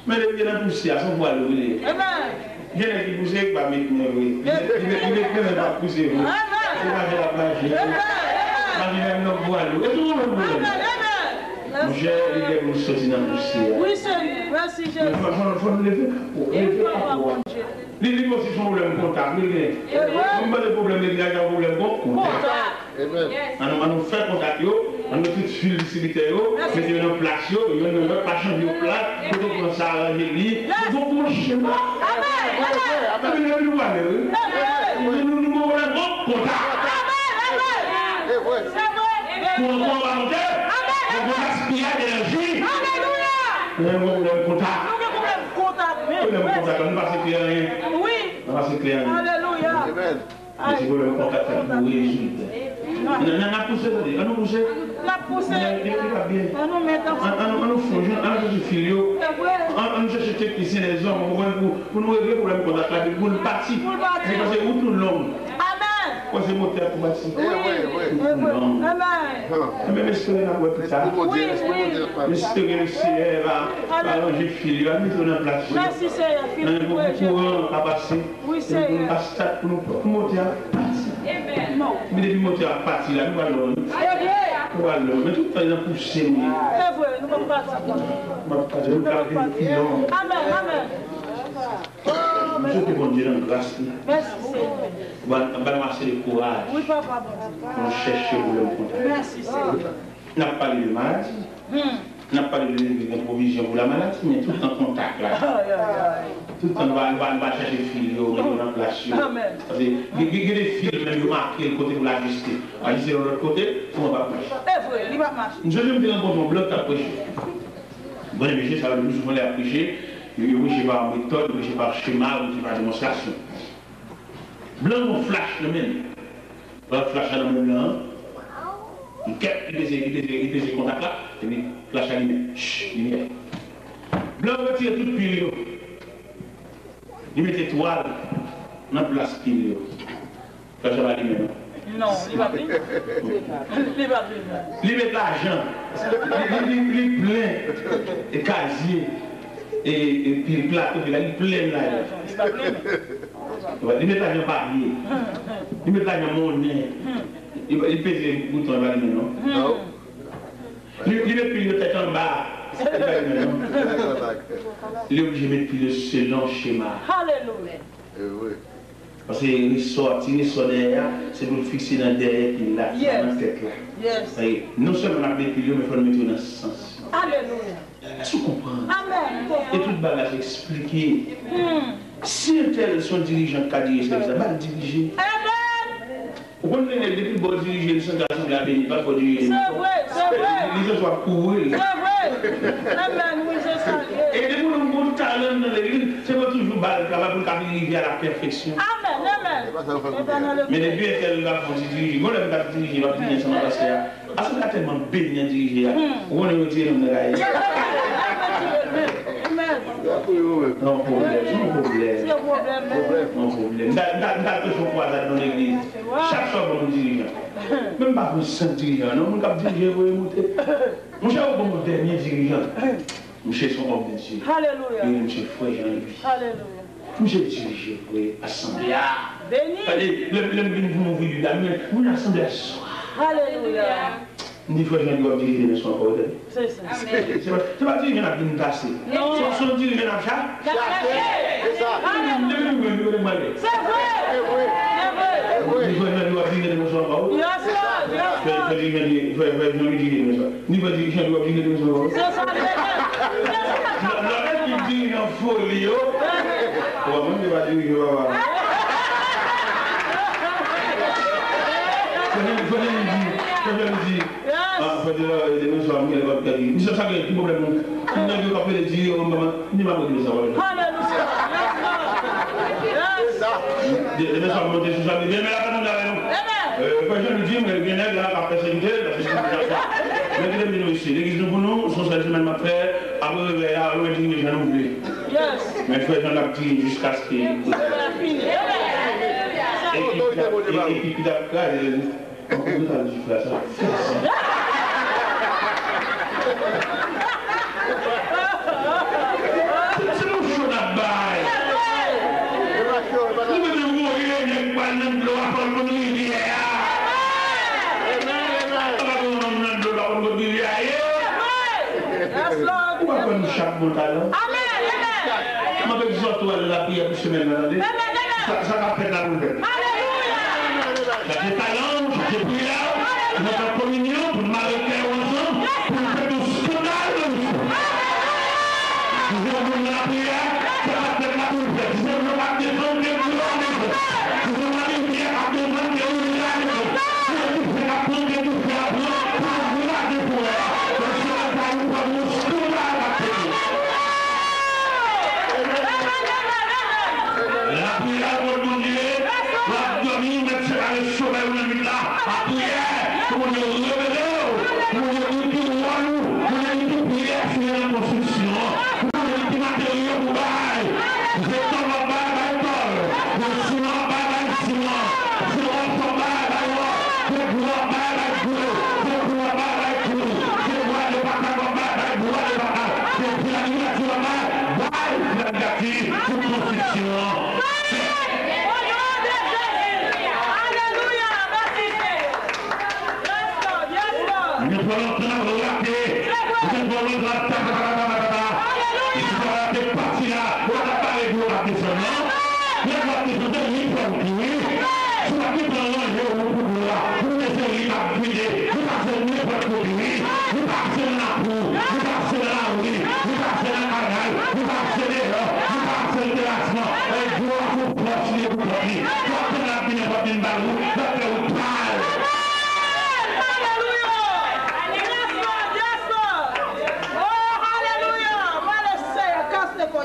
Mais il y a poussé à son voile, il Amen. y a qui poussent qui va mettre moi, il ne va pas pousser. Amen. C'est pas de la magie. Imagine notre voile. Et tout le monde. Amen. Mon cher, il est pour sortir dans le poussé. Oui, Seigneur. Merci, Il Jésus. faut nous lever. Les livres aussi sont problème comptable. On n'a pas de problème, il y a un problème comptable. On nous fait contact, on nous fait fil distributeur, mettez en place, on ne veut pas changer de place, pour qu'on ça arranger lui. Donc, mon schéma. Amen. Nous avons un comptable. Pour un volontaire, on va gaspiller l'énergie. On a un problème comptable. On a un contact, on ne va pas se créer rien. Oui. On va se créer rien. Alléluia. Mais si vous voulez un contact, vous réussissez. On a poussé, on nous poussé. La poussée. On nous met dans On nous fonge, on nous file, on nous cherche technicien des hommes pour nous régler le problème contact là, pour nous partir. C'est parce que où tout l'homme. Amen. Quoi c'est moteur pour bâtir. Amen. Même espérer n'a pas plus tard. Espérer le ciel va arranger fil, va mettre en place. Merci Seigneur, fil de courant à passer. Oui Seigneur. Pour monter à partir. Mais depuis monter à partir, là, nous allons. Mais tout le temps, il a poussé. C'est vrai, nous ne pouvons pas partir. Amen, amen. Je te bon Dieu dans grâce. Merci Seigneur. On va marcher le courage. Oui papa. On cherche le contact. Merci Seigneur. On n'a pas de maladie. On n'a pas de provision pour la maladie, mais tout en contact là. Tout le temps, on va chercher les fils, on va en place. Amen. Parce que il y a des fils, même ils marquent le côté pour la justice. On va dire de l'autre côté, on va marcher. C'est vrai, il va marcher. Je vais me dire un bon bloc à prêcher. Bon, monsieur, ça va nous souvent les prêcher. Vous ne par méthode, vous ne par schéma, vous ne par démonstration. Blanc, on flash le même. On flash dans le même blanc. Il capte les contacts là, et puis flash à lumière. Chut, lumière. Blanc retire toute pile. Il met étoile dans la place pile. Flash à la lumière. Non, il va plus. Il va plus. Il met l'argent. Il plein. Et casier. Et puis le plateau, il est plein là. Il met l'argent parier. Il met l'argent monnaie. Il pèse les boutons, il va dire non. Il met plus le tête en bas. Il est obligé de mettre plus selon schéma. Alléluia. Parce qu'il sort derrière, c'est pour le fixer dans derrière qu'il a dans la tête là. Non seulement on a mis plus, mais il faut le mettre dans le sens. Alléluia. Est-ce que vous comprenez? Amen. Et tout le bagage expliqué. Si un tel son dirigeant qui a dirigé, ça va le diriger. Amen. Vous comprenez, depuis bon diriger, le centre de la béni, pas pour diriger. C'est vrai, c'est vrai. Les gens doivent courir. C'est vrai. Amen, oui, c'est ça. Et depuis le bon talent dans l'église, c'est pas toujours capable de diriger à la perfection. Amen, amen. Mais depuis qu'elle va diriger, moi, elle va diriger, elle va diriger ça parce que parce qu'on a tellement béni à diriger, on est retiré dans la vie. Non problème. Non problème. Dans le choix dans l'église, chaque fois qu'on dirige, même pas pour 5 dirigeants, non, on va diriger, vous monter. Mon cher, mon dernier dirigeant, monsieur son homme de Dieu. Alléluia. Monsieur Frère Jean-Louis. Alléluia. Monsieur dirigé pour l'assemblée. Béni. Allez, le vous m'ouvrez la main, vous l'assemblée à soi. Alléluia. Ni Frère Jean-Louis va diriger de son corps. C'est ça. C'est pas diriger à une tasse. Son dirigeant à chaque. C'est ça. C'est vrai. Ni Frère Jean-Louis va diriger de son corps. Ni Frère Jean-Louis va diriger de son corps. C'est ça. L'autre qui dirige en folie, on va diriger.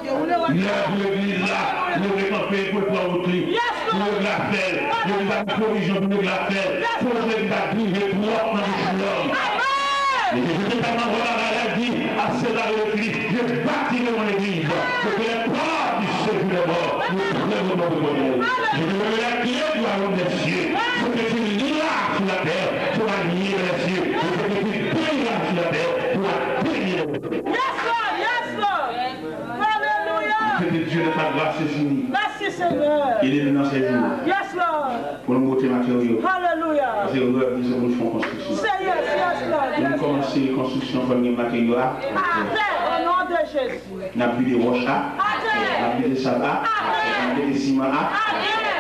L'église là, nous devons faire pour prendre au clé. Nous la faire, nous devons corriger pour la faire. Pour que nous arrivions pour notre l'homme. Et je vais tellement voir la vie à César le Christ. Je bâtirai mon église. Pour que les portes du séjour des morts nous prennent notre modèle. Je veux la clé du royaume des cieux. Pour que tu liras sur la terre, pour la lier les cieux. Pour que tu béniras sur la terre, pour la bénir. Yes, Lord, yes, Lord. Hallelujah. Que Dieu de ta grâce est fini. Merci, Seigneur. Il est dans ces jours. Yes, Lord. Pour nous monter matériaux. Hallelujah. Parce que nous faisons construction. Say yes, yes, Lord. Nous Yes, commençons la construction de matériaux. au nom de Jésus. Nous avons des roches, nous avons des sables, nous avons des ciments,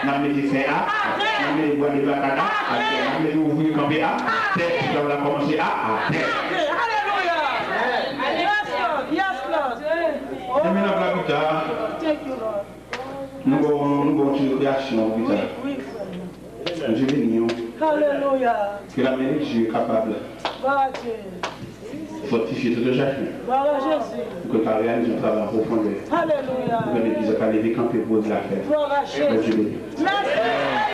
nous avons des fer, nous avons des bois de placard, nous avons des ouvriers campés, nous avons commencé à terre. Hallelujah. Yes, Lord. Yes, Lord. Et maintenant, plus tard, Thank you, Lord. nous avons une création plus tard. Oui, Seigneur. Je bénis Hallelujah. que la main de Dieu est capable Gloire à Dieu. de fortifier tout chacun. Gloire à Jésus. Pour que tu réalises un travail en profondeur. Alléluia. Pour que l'église ait camper pour la fête. Gloire à Jésus. Je bénis. Merci.